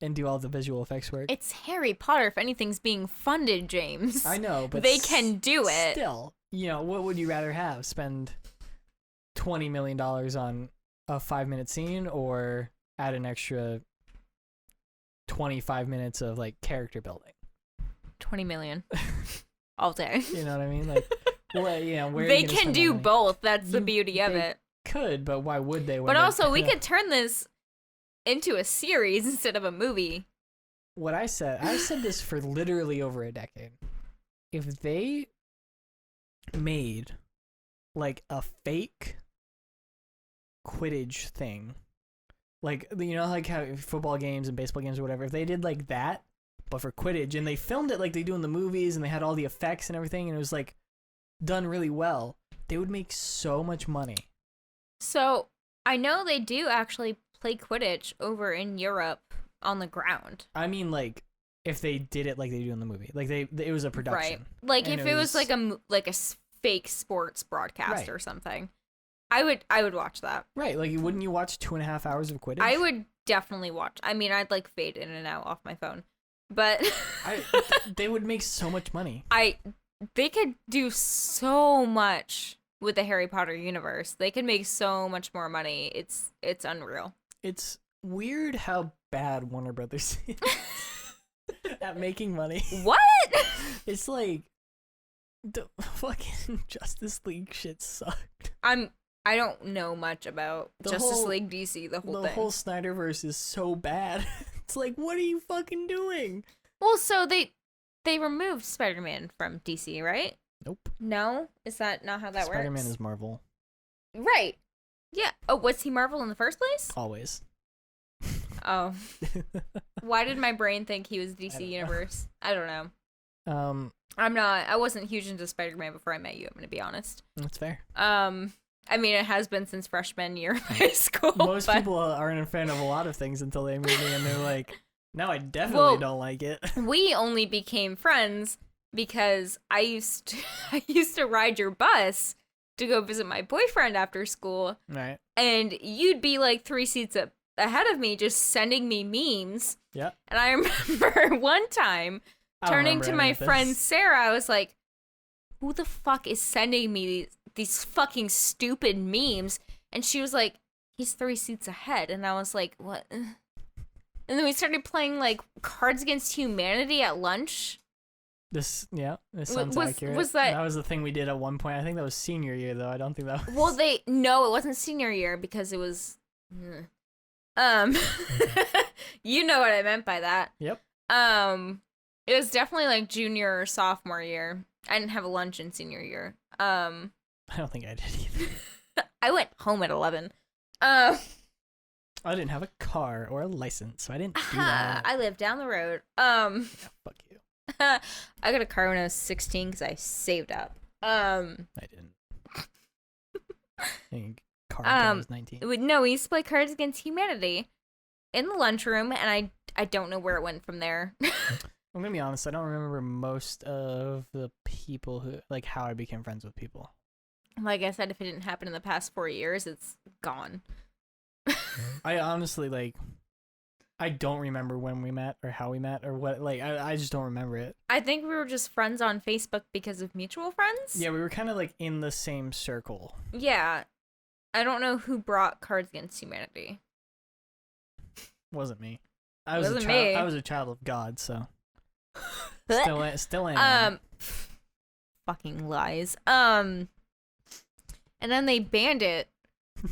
[SPEAKER 1] and do all the visual effects work.
[SPEAKER 2] It's Harry Potter. If anything's being funded, James.
[SPEAKER 1] I know, but
[SPEAKER 2] they can do it.
[SPEAKER 1] Still, you know, what would you rather have? Spend $20 million on a 5-minute scene, or add an extra 25 minutes of like character building?
[SPEAKER 2] 20 million all day.
[SPEAKER 1] You know what I mean? Like, well, you know, where
[SPEAKER 2] they can do both. That's the beauty of it.
[SPEAKER 1] Could, but why would they?
[SPEAKER 2] But also, we could turn this into a series instead of a movie.
[SPEAKER 1] What I said this for literally over a decade. If they made like a fake Quidditch thing, like, you know, like how football games and baseball games or whatever, if they did like that, but for Quidditch, and they filmed it like they do in the movies, and they had all the effects and everything, and it was like done really well, they would make so much money.
[SPEAKER 2] So I know they do actually play Quidditch over in Europe on the ground.
[SPEAKER 1] I mean, like, if they did it like they do in the movie, like it was a production,
[SPEAKER 2] right? Like if it was like a fake sports broadcast or something, I would watch that.
[SPEAKER 1] Right? Like, wouldn't you watch 2.5 hours of Quidditch?
[SPEAKER 2] I would definitely watch. I mean, I'd like fade in and out off my phone, but
[SPEAKER 1] they would make so much money.
[SPEAKER 2] They could do so much with the Harry Potter universe. They could make so much more money. It's unreal.
[SPEAKER 1] It's weird how bad Warner Brothers is at making money.
[SPEAKER 2] What?
[SPEAKER 1] It's like the fucking Justice League shit sucked.
[SPEAKER 2] I don't know much about Justice League DC, the whole thing.
[SPEAKER 1] The whole Snyderverse is so bad. It's like, what are you fucking doing?
[SPEAKER 2] Well, so they removed Spider-Man from DC, right?
[SPEAKER 1] Nope.
[SPEAKER 2] No? Is that not how that works?
[SPEAKER 1] Spider-Man is Marvel.
[SPEAKER 2] Right. Yeah. Oh, was he Marvel in the first place?
[SPEAKER 1] Always.
[SPEAKER 2] Oh. Why did my brain think he was DC Universe? I don't know. I wasn't huge into Spider-Man before I met you, I'm going to be honest.
[SPEAKER 1] That's fair.
[SPEAKER 2] I mean, it has been since freshman year of high school.
[SPEAKER 1] Most people aren't a fan of a lot of things until they meet me and they're like, no, I definitely don't like it.
[SPEAKER 2] We only became friends because I used to ride your bus to go visit my boyfriend after school.
[SPEAKER 1] Right.
[SPEAKER 2] And you'd be like 3 seats ahead of me just sending me memes.
[SPEAKER 1] Yeah.
[SPEAKER 2] And I remember one time turning to my friend Sarah, I was like, who the fuck is sending me these fucking stupid memes? And she was like, he's 3 seats ahead. And I was like, what? And then we started playing like Cards Against Humanity at lunch. This
[SPEAKER 1] sounds accurate. That was the thing we did at one point. I think that was senior year, though. I don't think that was...
[SPEAKER 2] Well, no, it wasn't senior year because it was... you know what I meant by that.
[SPEAKER 1] Yep.
[SPEAKER 2] It was definitely like junior or sophomore year. I didn't have a lunch in senior year.
[SPEAKER 1] I don't think I did either.
[SPEAKER 2] I went home at 11.
[SPEAKER 1] I didn't have a car or a license, so I didn't do that.
[SPEAKER 2] I lived down the road.
[SPEAKER 1] Yeah, fuck you.
[SPEAKER 2] I got a car when I was 16 because I saved up.
[SPEAKER 1] I didn't. I think car until I was 19.
[SPEAKER 2] No, we used to play Cards Against Humanity in the lunchroom, and I don't know where it went from there.
[SPEAKER 1] I'm gonna be honest, I don't remember most of the people who, like, how I became friends with people.
[SPEAKER 2] Like I said, if it didn't happen in the past 4 years, it's gone.
[SPEAKER 1] I honestly, like, I don't remember when we met or how we met or what, like, I just don't remember it.
[SPEAKER 2] I think we were just friends on Facebook because of mutual friends.
[SPEAKER 1] Yeah, we were kind of, like, in the same circle.
[SPEAKER 2] Yeah. I don't know who brought Cards Against Humanity.
[SPEAKER 1] Wasn't me. I was a child of God, so... Still am.
[SPEAKER 2] Fucking lies. And then they banned it,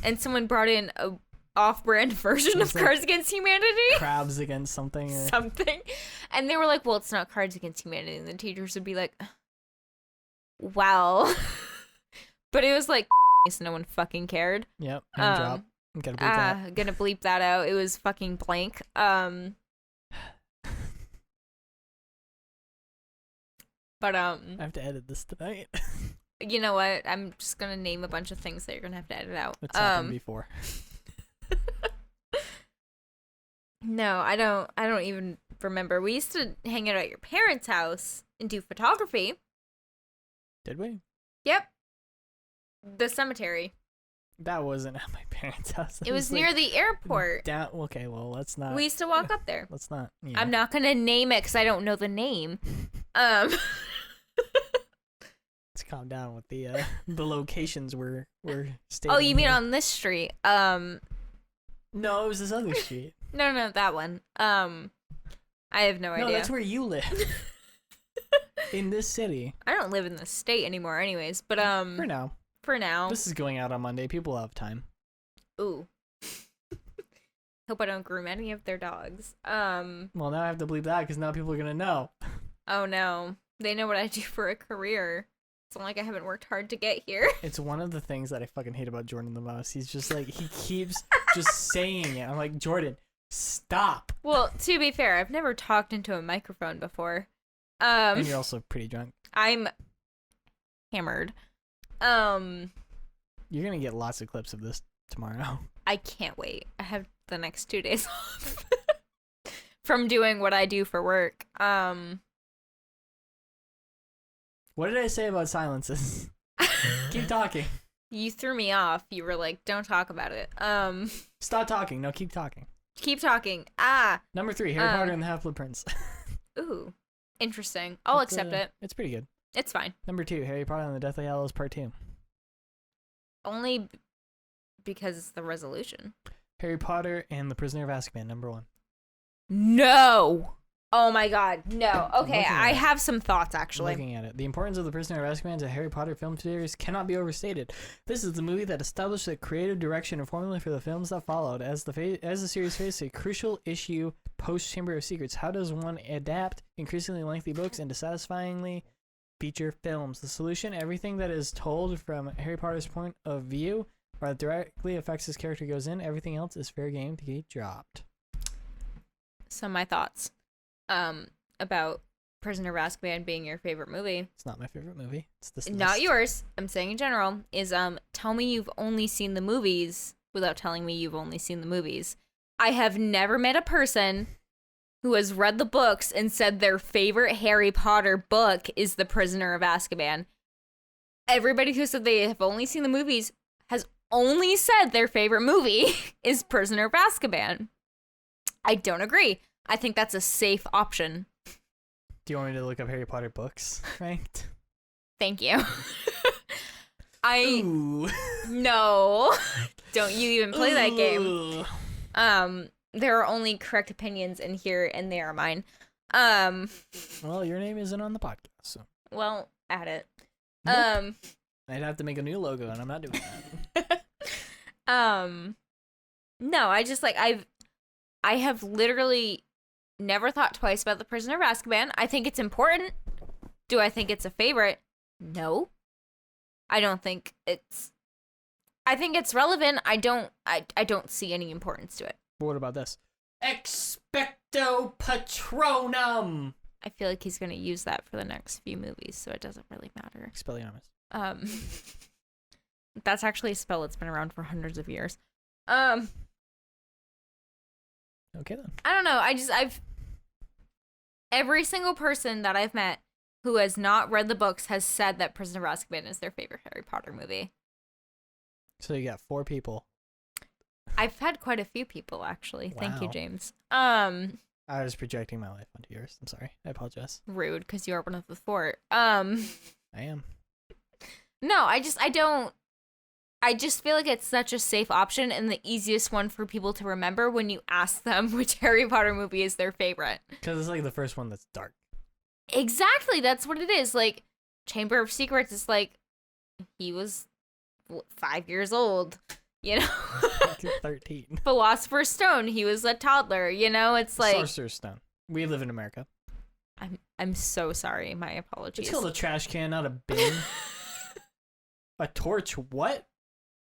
[SPEAKER 2] and someone brought in a off-brand version of Cards Against Humanity.
[SPEAKER 1] Crabs Against something. Or...
[SPEAKER 2] Something. And they were like, well, it's not Cards Against Humanity. And the teachers would be like, wow. But it was like, so no one fucking cared.
[SPEAKER 1] Yep. Drop. I'm gonna bleep that.
[SPEAKER 2] Gonna bleep that out. It was fucking blank. But
[SPEAKER 1] I have to edit this tonight.
[SPEAKER 2] You know what? I'm just gonna name a bunch of things that you're gonna have to edit out.
[SPEAKER 1] It's happened before.
[SPEAKER 2] No, I don't even remember. We used to hang out at your parents' house and do photography.
[SPEAKER 1] Did we?
[SPEAKER 2] Yep. The cemetery.
[SPEAKER 1] That wasn't at my parents' house.
[SPEAKER 2] It was near the airport.
[SPEAKER 1] Down. Okay, well, let's not.
[SPEAKER 2] We used to walk up there.
[SPEAKER 1] Let's not. Yeah.
[SPEAKER 2] I'm not gonna name it because I don't know the name.
[SPEAKER 1] Let's calm down with the locations we're staying.
[SPEAKER 2] Oh, you mean
[SPEAKER 1] here.
[SPEAKER 2] on this street?
[SPEAKER 1] No, it was this other street.
[SPEAKER 2] No, that one. I have no idea.
[SPEAKER 1] No, that's where you live. In this city.
[SPEAKER 2] I don't live in this state anymore, anyways. But
[SPEAKER 1] For now.
[SPEAKER 2] For now.
[SPEAKER 1] This is going out on Monday. People have time.
[SPEAKER 2] Ooh. Hope I don't groom any of their dogs.
[SPEAKER 1] Well, now I have to believe that because now people are gonna know.
[SPEAKER 2] Oh no, they know what I do for a career. It's not like I haven't worked hard to get here.
[SPEAKER 1] It's one of the things that I fucking hate about Jordan the most. He's just like, he keeps just saying it. I'm like, Jordan, stop.
[SPEAKER 2] Well, to be fair, I've never talked into a microphone before.
[SPEAKER 1] And you're also pretty drunk.
[SPEAKER 2] I'm hammered.
[SPEAKER 1] You're gonna get lots of clips of this tomorrow.
[SPEAKER 2] I can't wait. I have the next 2 days off from doing what I do for work.
[SPEAKER 1] What did I say about silences? Keep talking.
[SPEAKER 2] You threw me off. You were like, "Don't talk about it."
[SPEAKER 1] Stop talking. No, keep talking.
[SPEAKER 2] Keep talking.
[SPEAKER 1] Number 3, Harry Potter and the Half-Blood Prince.
[SPEAKER 2] Ooh, interesting. I'll accept it.
[SPEAKER 1] It's pretty good.
[SPEAKER 2] It's fine.
[SPEAKER 1] Number 2, Harry Potter and the Deathly Hallows Part 2.
[SPEAKER 2] Only because it's the resolution.
[SPEAKER 1] Harry Potter and the Prisoner of Azkaban, number 1.
[SPEAKER 2] No. Oh my god, no. Okay,
[SPEAKER 1] Looking at
[SPEAKER 2] I
[SPEAKER 1] it.
[SPEAKER 2] have some thoughts actually.
[SPEAKER 1] Looking at it, the importance of the Prisoner of Azkaban to Harry Potter film series cannot be overstated. This is the movie that established the creative direction and formula for the films that followed. As the series faced a crucial issue post Chamber of Secrets, how does one adapt increasingly lengthy books into satisfyingly feature films? The solution: everything that is told from Harry Potter's point of view or that directly affects his character goes in. Everything else is fair game to get dropped.
[SPEAKER 2] So my thoughts about Prisoner of Azkaban being your favorite movie.
[SPEAKER 1] It's not my favorite movie. It's this
[SPEAKER 2] Not
[SPEAKER 1] list.
[SPEAKER 2] yours. I'm saying in general is tell me you've only seen the movies without telling me you've only seen the movies. I have never met a person who has read the books and said their favorite Harry Potter book is The Prisoner of Azkaban. Everybody who said they have only seen the movies has only said their favorite movie is Prisoner of Azkaban. I don't agree. I think that's a safe option.
[SPEAKER 1] Do you want me to look up Harry Potter books ranked?
[SPEAKER 2] Thank you. I
[SPEAKER 1] Ooh.
[SPEAKER 2] no. Don't you even play that game.
[SPEAKER 1] Ooh.
[SPEAKER 2] There are only correct opinions in here and they are mine.
[SPEAKER 1] Well, your name isn't on the podcast, so
[SPEAKER 2] Well, add it.
[SPEAKER 1] Nope. I'd have to make a new logo, and I'm not doing that.
[SPEAKER 2] No, I just like I have literally never thought twice about The Prisoner of Azkaban. I think it's important. Do I think it's a favorite? No. I don't think it's I think it's relevant. I don't see any importance to it.
[SPEAKER 1] But what about this? Expecto Patronum!
[SPEAKER 2] I feel like he's going to use that for the next few movies, so it doesn't really matter.
[SPEAKER 1] Expelliarmus.
[SPEAKER 2] That's actually a spell that's been around for hundreds of years.
[SPEAKER 1] Okay, then.
[SPEAKER 2] I don't know. I've every single person that I've met who has not read the books has said that Prisoner of Azkaban is their favorite Harry Potter movie.
[SPEAKER 1] So you got 4 people.
[SPEAKER 2] I've had quite a few people actually. Thank you,
[SPEAKER 1] Wow.
[SPEAKER 2] James.
[SPEAKER 1] I was projecting my life onto yours. I'm sorry. I apologize.
[SPEAKER 2] Rude, because you are one of the 4.
[SPEAKER 1] I am.
[SPEAKER 2] No, I just feel like it's such a safe option and the easiest one for people to remember when you ask them which Harry Potter movie is their favorite.
[SPEAKER 1] Because it's like the first one that's dark.
[SPEAKER 2] Exactly, that's what it is. Like, Chamber of Secrets is like, he was 5 years old, you know?
[SPEAKER 1] 13.
[SPEAKER 2] Philosopher's Stone, he was a toddler, you know? It's like,
[SPEAKER 1] Sorcerer's Stone. We live in America.
[SPEAKER 2] I'm so sorry, my apologies.
[SPEAKER 1] It's called a trash can, not a bin. A torch? What?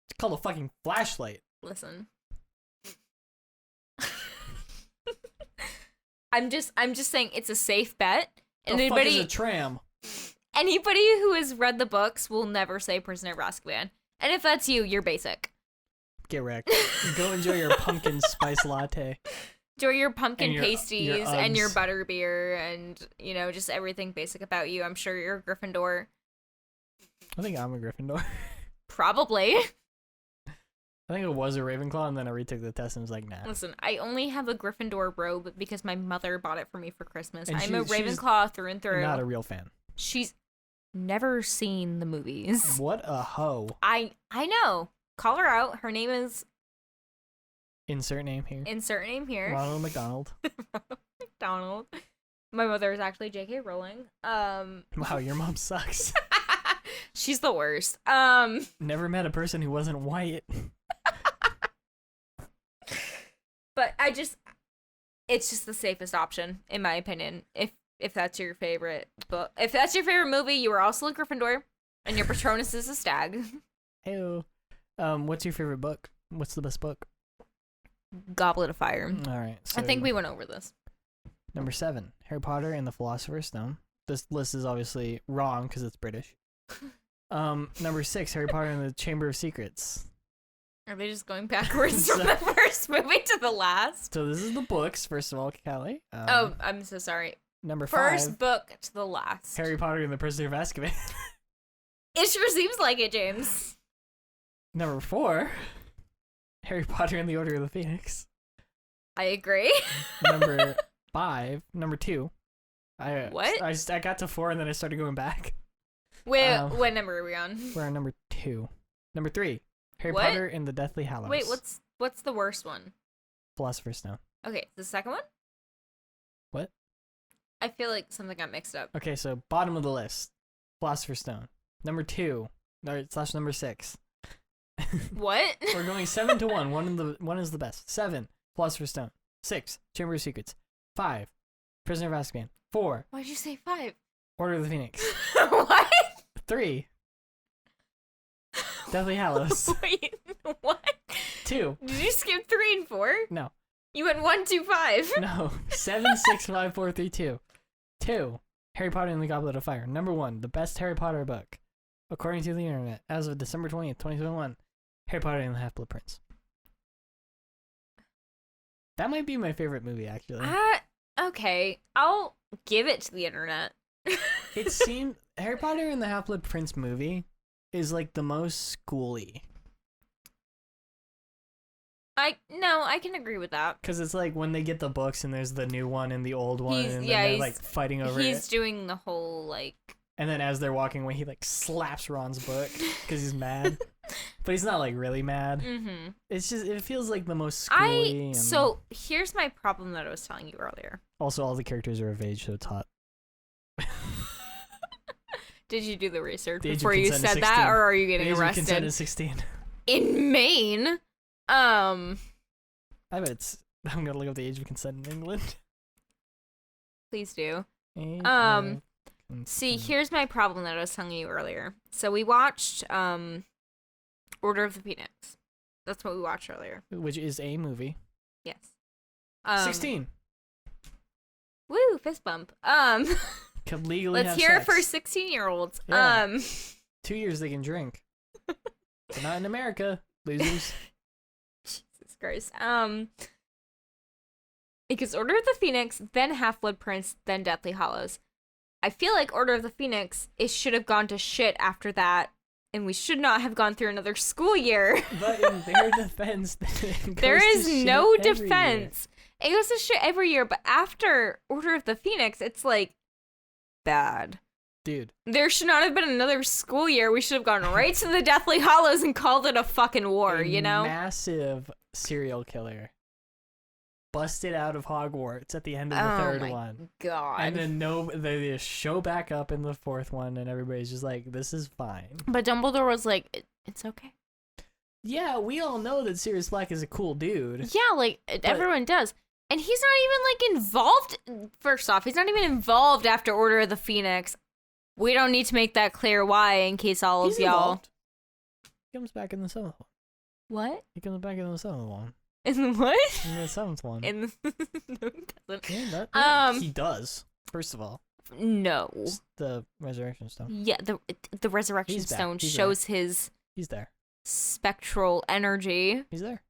[SPEAKER 1] It's called a fucking flashlight.
[SPEAKER 2] Listen. I'm just saying it's a safe bet.
[SPEAKER 1] The fuck is a tram?
[SPEAKER 2] Anybody who has read the books will never say Prisoner of Azkaban. And if that's you, you're basic.
[SPEAKER 1] Get wrecked. Go enjoy your pumpkin spice latte.
[SPEAKER 2] Enjoy your pumpkin
[SPEAKER 1] And your
[SPEAKER 2] pasties and your
[SPEAKER 1] Uggs.
[SPEAKER 2] butterbeer and, you know, just everything basic about you. I'm sure you're a Gryffindor.
[SPEAKER 1] I think I'm a Gryffindor.
[SPEAKER 2] Probably.
[SPEAKER 1] I think it was a Ravenclaw, and then I retook the test and was like, nah.
[SPEAKER 2] Listen, I only have a Gryffindor robe because my mother bought it for me for Christmas.
[SPEAKER 1] And
[SPEAKER 2] I'm a
[SPEAKER 1] she's
[SPEAKER 2] Ravenclaw through and through.
[SPEAKER 1] Not a real fan.
[SPEAKER 2] She's never seen the movies.
[SPEAKER 1] What a hoe.
[SPEAKER 2] I know. Call her out. Her name is
[SPEAKER 1] Insert name here.
[SPEAKER 2] insert name here.
[SPEAKER 1] Ronald McDonald.
[SPEAKER 2] McDonald. My mother is actually J.K. Rowling.
[SPEAKER 1] Wow, your mom sucks.
[SPEAKER 2] She's the worst.
[SPEAKER 1] Never met a person who wasn't white.
[SPEAKER 2] But it's just the safest option in my opinion. If that's your favorite book, if that's your favorite movie, you are also a Gryffindor, and your Patronus is a stag.
[SPEAKER 1] Heyo. What's your favorite book? What's the best book?
[SPEAKER 2] Goblet of Fire.
[SPEAKER 1] All right. So
[SPEAKER 2] I think we went over this.
[SPEAKER 1] number 7, Harry Potter and the Philosopher's Stone. This list is obviously wrong because it's British. Number 6, Harry Potter and the Chamber of Secrets.
[SPEAKER 2] Are they just going backwards
[SPEAKER 1] So-
[SPEAKER 2] from the first movie to the last?
[SPEAKER 1] So this is the books, first of all, Callie.
[SPEAKER 2] Oh, I'm so sorry.
[SPEAKER 1] Number 5,
[SPEAKER 2] First book to the last.
[SPEAKER 1] Harry Potter and the Prisoner of Azkaban.
[SPEAKER 2] It sure seems like it, James.
[SPEAKER 1] Number 4, Harry Potter and the Order of the Phoenix.
[SPEAKER 2] I agree.
[SPEAKER 1] Number 2.
[SPEAKER 2] What?
[SPEAKER 1] I got to 4 and then I started going back.
[SPEAKER 2] Wait,
[SPEAKER 1] Um,
[SPEAKER 2] what number are we on?
[SPEAKER 1] We're on number 2. Number 3, Harry
[SPEAKER 2] What?
[SPEAKER 1] Potter and the Deathly Hallows.
[SPEAKER 2] Wait, what's the worst one?
[SPEAKER 1] Philosopher's Stone?
[SPEAKER 2] Okay, the second one?
[SPEAKER 1] What?
[SPEAKER 2] I feel like something got mixed up.
[SPEAKER 1] Okay, so bottom of the list, Philosopher's Stone. Number 2, / number 6.
[SPEAKER 2] What?
[SPEAKER 1] We're going 7 to 1. One is the best. 7, Philosopher's Stone. 6, Chamber of Secrets. 5, Prisoner of Azkaban. 4,
[SPEAKER 2] Why'd you say 5?
[SPEAKER 1] Order of the Phoenix.
[SPEAKER 2] What?
[SPEAKER 1] 3, Deathly Hallows.
[SPEAKER 2] Wait, what?
[SPEAKER 1] 2,
[SPEAKER 2] Did you skip 3 and 4?
[SPEAKER 1] no,
[SPEAKER 2] You went 1, 2, 5.
[SPEAKER 1] no, 7, 6, 5, 4, 3, 2. 2, Harry Potter and the Goblet of Fire. Number 1, the best Harry Potter book, according to the internet, as of December 20th, 2021. Harry Potter and the Half-Blood Prince. That might be my favorite movie, actually.
[SPEAKER 2] Okay, I'll give it to the internet.
[SPEAKER 1] It seemed Harry Potter and the Half-Blood Prince movie is like the most schooly.
[SPEAKER 2] I can agree with that.
[SPEAKER 1] Because it's like when they get the books and there's the new one and the old one, and then they're like fighting over
[SPEAKER 2] He's
[SPEAKER 1] it.
[SPEAKER 2] doing the whole like.
[SPEAKER 1] And then as they're walking away, he like slaps Ron's book because he's mad. But he's not like really mad.
[SPEAKER 2] Mm-hmm.
[SPEAKER 1] It's just, it feels like the most schooly. And
[SPEAKER 2] So here's my problem that I was telling you earlier.
[SPEAKER 1] also, all the characters are of age, so it's hot.
[SPEAKER 2] Did you do the research
[SPEAKER 1] The age of
[SPEAKER 2] before you
[SPEAKER 1] consent is
[SPEAKER 2] said that,
[SPEAKER 1] 16.
[SPEAKER 2] or are you
[SPEAKER 1] The
[SPEAKER 2] getting
[SPEAKER 1] age of consent
[SPEAKER 2] arrested
[SPEAKER 1] is 16.
[SPEAKER 2] in Maine?
[SPEAKER 1] I bet it's. I'm gonna look up the age of consent in England.
[SPEAKER 2] Please do.
[SPEAKER 1] Age
[SPEAKER 2] Um,
[SPEAKER 1] of
[SPEAKER 2] See,
[SPEAKER 1] consent.
[SPEAKER 2] here's my problem that I was telling you earlier. So we watched Order of the Phoenix. That's what we watched earlier.
[SPEAKER 1] Which is a movie.
[SPEAKER 2] Yes.
[SPEAKER 1] 16.
[SPEAKER 2] Woo, fist bump.
[SPEAKER 1] Could legally
[SPEAKER 2] Let's
[SPEAKER 1] have
[SPEAKER 2] hear it
[SPEAKER 1] sex.
[SPEAKER 2] for 16-year-olds.
[SPEAKER 1] Yeah. 2 years they can drink. But not in America, losers.
[SPEAKER 2] Jesus Christ. Because Order of the Phoenix, then Half-Blood Prince, then Deathly Hallows. I feel like Order of the Phoenix, it should have gone to shit after that, and we should not have gone through another school year.
[SPEAKER 1] But in their defense, it
[SPEAKER 2] There
[SPEAKER 1] goes to
[SPEAKER 2] is
[SPEAKER 1] shit
[SPEAKER 2] no
[SPEAKER 1] every year.
[SPEAKER 2] defense. It goes to shit every year, but after Order of the Phoenix, it's like bad.
[SPEAKER 1] Dude,
[SPEAKER 2] There should not have been another school year. We should have gone right to the Deathly Hallows and called it a fucking war,
[SPEAKER 1] a
[SPEAKER 2] you know?
[SPEAKER 1] massive serial killer busted out of Hogwarts at the end of the
[SPEAKER 2] Oh
[SPEAKER 1] third
[SPEAKER 2] my
[SPEAKER 1] one.
[SPEAKER 2] God.
[SPEAKER 1] And then they just show back up in the fourth one, and everybody's just like, this is fine.
[SPEAKER 2] But Dumbledore was like, it's okay.
[SPEAKER 1] Yeah, we all know that Sirius Black is a cool dude.
[SPEAKER 2] Yeah, like, everyone does. And he's not even, like, involved. First off, he's not even involved after Order of the Phoenix. We don't need to make that clear why, in case all
[SPEAKER 1] He's
[SPEAKER 2] of y'all...
[SPEAKER 1] involved. He comes back in the seventh one.
[SPEAKER 2] What?
[SPEAKER 1] He comes back in the seventh one.
[SPEAKER 2] In the what?
[SPEAKER 1] In the seventh one.
[SPEAKER 2] In the... No, he doesn't.
[SPEAKER 1] Yeah,
[SPEAKER 2] Um,
[SPEAKER 1] he does, first of all.
[SPEAKER 2] No.
[SPEAKER 1] It's the resurrection stone.
[SPEAKER 2] Yeah, the resurrection
[SPEAKER 1] He's back.
[SPEAKER 2] stone
[SPEAKER 1] He's
[SPEAKER 2] shows his
[SPEAKER 1] He's there.
[SPEAKER 2] spectral energy,
[SPEAKER 1] He's there.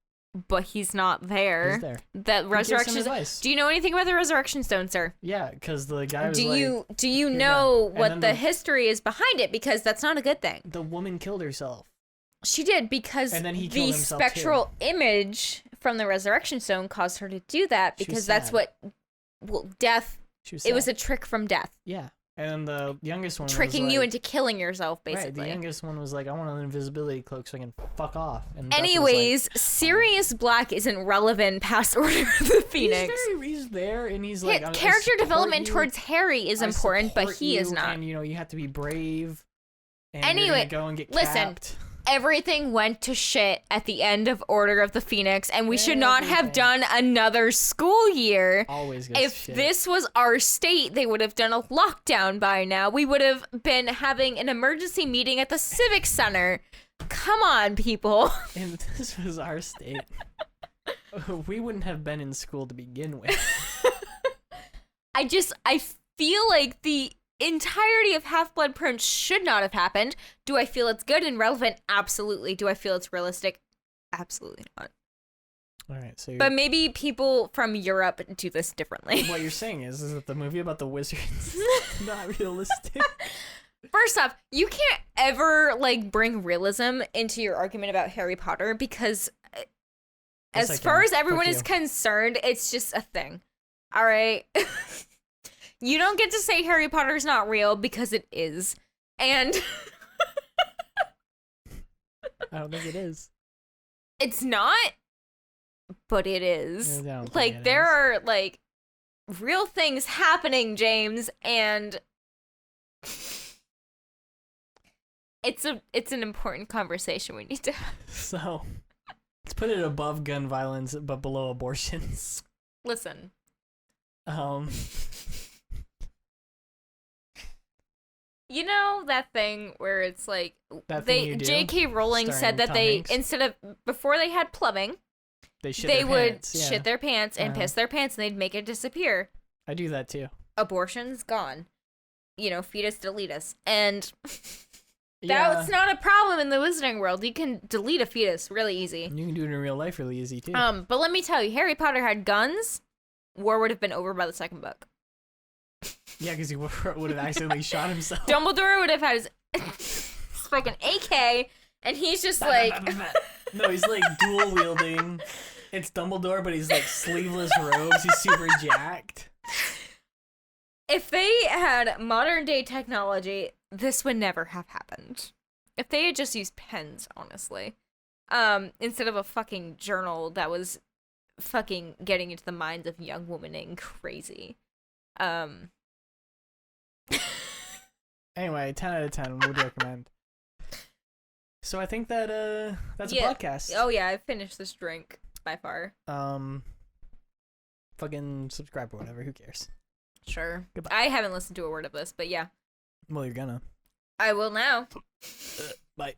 [SPEAKER 2] but he's not there.
[SPEAKER 1] He's there.
[SPEAKER 2] That
[SPEAKER 1] Who gives him
[SPEAKER 2] resurrection.
[SPEAKER 1] advice?
[SPEAKER 2] Do you know anything about the resurrection stone, sir?
[SPEAKER 1] Yeah, because the guy was
[SPEAKER 2] Do
[SPEAKER 1] like,
[SPEAKER 2] you
[SPEAKER 1] "Here you
[SPEAKER 2] know
[SPEAKER 1] go." And
[SPEAKER 2] what
[SPEAKER 1] then
[SPEAKER 2] the history is behind it? Because that's not a good thing.
[SPEAKER 1] the woman killed herself.
[SPEAKER 2] She did, because
[SPEAKER 1] And then he killed
[SPEAKER 2] the
[SPEAKER 1] himself,
[SPEAKER 2] spectral image from the resurrection stone caused her to do that,
[SPEAKER 1] She was
[SPEAKER 2] because that's
[SPEAKER 1] sad.
[SPEAKER 2] what death.
[SPEAKER 1] She was
[SPEAKER 2] It was
[SPEAKER 1] sad.
[SPEAKER 2] a trick from death,
[SPEAKER 1] Yeah. And the youngest one
[SPEAKER 2] tricking
[SPEAKER 1] was
[SPEAKER 2] you
[SPEAKER 1] like,
[SPEAKER 2] into killing yourself,
[SPEAKER 1] Right, the
[SPEAKER 2] basically.
[SPEAKER 1] youngest one was like, I want an invisibility cloak so I can fuck off. And Beth was
[SPEAKER 2] Anyways, Sirius Black isn't relevant past Order of the
[SPEAKER 1] like,
[SPEAKER 2] Phoenix.
[SPEAKER 1] he's there, and he's like, I
[SPEAKER 2] Character
[SPEAKER 1] support
[SPEAKER 2] development
[SPEAKER 1] you,
[SPEAKER 2] towards Harry is
[SPEAKER 1] I
[SPEAKER 2] important, but
[SPEAKER 1] support
[SPEAKER 2] he is
[SPEAKER 1] you,
[SPEAKER 2] not.
[SPEAKER 1] And you have to be brave. And
[SPEAKER 2] Anyway,
[SPEAKER 1] you're gonna go and get
[SPEAKER 2] listen.
[SPEAKER 1] capped.
[SPEAKER 2] Everything went to shit at the end of Order of the Phoenix, and we should not have
[SPEAKER 1] Everything.
[SPEAKER 2] done another school year.
[SPEAKER 1] Always goes
[SPEAKER 2] If
[SPEAKER 1] to shit.
[SPEAKER 2] this was our state, they would have done a lockdown by now. We would have been having an emergency meeting at the Civic Center. Come on, people.
[SPEAKER 1] And this was our state, we wouldn't have been in school to begin with.
[SPEAKER 2] I feel like the entirety of Half-Blood Prince should not have happened. Do I feel it's good and relevant? Absolutely. Do I feel it's realistic? Absolutely not.
[SPEAKER 1] All right, so
[SPEAKER 2] But maybe people from Europe do this differently.
[SPEAKER 1] what you're saying is that the movie about the wizards is not realistic.
[SPEAKER 2] First off, you can't ever bring realism into your argument about Harry Potter, because
[SPEAKER 1] Yes, I
[SPEAKER 2] as far
[SPEAKER 1] can.
[SPEAKER 2] as everyone
[SPEAKER 1] Fuck
[SPEAKER 2] is
[SPEAKER 1] you.
[SPEAKER 2] concerned, it's just a thing. All right? You don't get to say Harry Potter's not real, because it is. And
[SPEAKER 1] I don't think it is.
[SPEAKER 2] it's not, but it is.
[SPEAKER 1] Yeah, I don't think
[SPEAKER 2] Like,
[SPEAKER 1] it
[SPEAKER 2] there
[SPEAKER 1] is.
[SPEAKER 2] are real things happening, James, and it's an important conversation we need to have.
[SPEAKER 1] So let's put it above gun violence, but below abortions.
[SPEAKER 2] Listen. You know that thing where it's like
[SPEAKER 1] That thing you do,
[SPEAKER 2] J.K. Rowling
[SPEAKER 1] starring
[SPEAKER 2] said that
[SPEAKER 1] Tom
[SPEAKER 2] they
[SPEAKER 1] Hanks?
[SPEAKER 2] instead of before they had plumbing,
[SPEAKER 1] they shit
[SPEAKER 2] they
[SPEAKER 1] their
[SPEAKER 2] would
[SPEAKER 1] pants, yeah.
[SPEAKER 2] shit their pants and
[SPEAKER 1] Uh-huh.
[SPEAKER 2] piss their pants, and they'd make it disappear.
[SPEAKER 1] I do that too.
[SPEAKER 2] Abortion's gone. Fetus deletus. And
[SPEAKER 1] Yeah,
[SPEAKER 2] that's not a problem in the Wizarding world. You can delete a fetus really easy.
[SPEAKER 1] you can do it in real life really easy too.
[SPEAKER 2] But let me tell you, Harry Potter had guns. War would have been over by the second book.
[SPEAKER 1] Yeah, because he would have accidentally shot himself.
[SPEAKER 2] Dumbledore would have had his fucking AK, and he's just like,
[SPEAKER 1] No, he's like dual wielding. It's Dumbledore, but he's like sleeveless robes. He's super jacked.
[SPEAKER 2] if they had modern day technology, this would never have happened. If they had just used pens, honestly, instead of a fucking journal that was fucking getting into the minds of young women crazy.
[SPEAKER 1] Anyway, 10 out of 10 would recommend. So I think that that's
[SPEAKER 2] Yeah.
[SPEAKER 1] a podcast.
[SPEAKER 2] Oh yeah, I finished this drink by far.
[SPEAKER 1] Fucking subscribe or whatever. Who cares?
[SPEAKER 2] Sure.
[SPEAKER 1] Goodbye.
[SPEAKER 2] I haven't listened to a word of this, but yeah.
[SPEAKER 1] Well, you're gonna.
[SPEAKER 2] I will now.
[SPEAKER 1] Bye.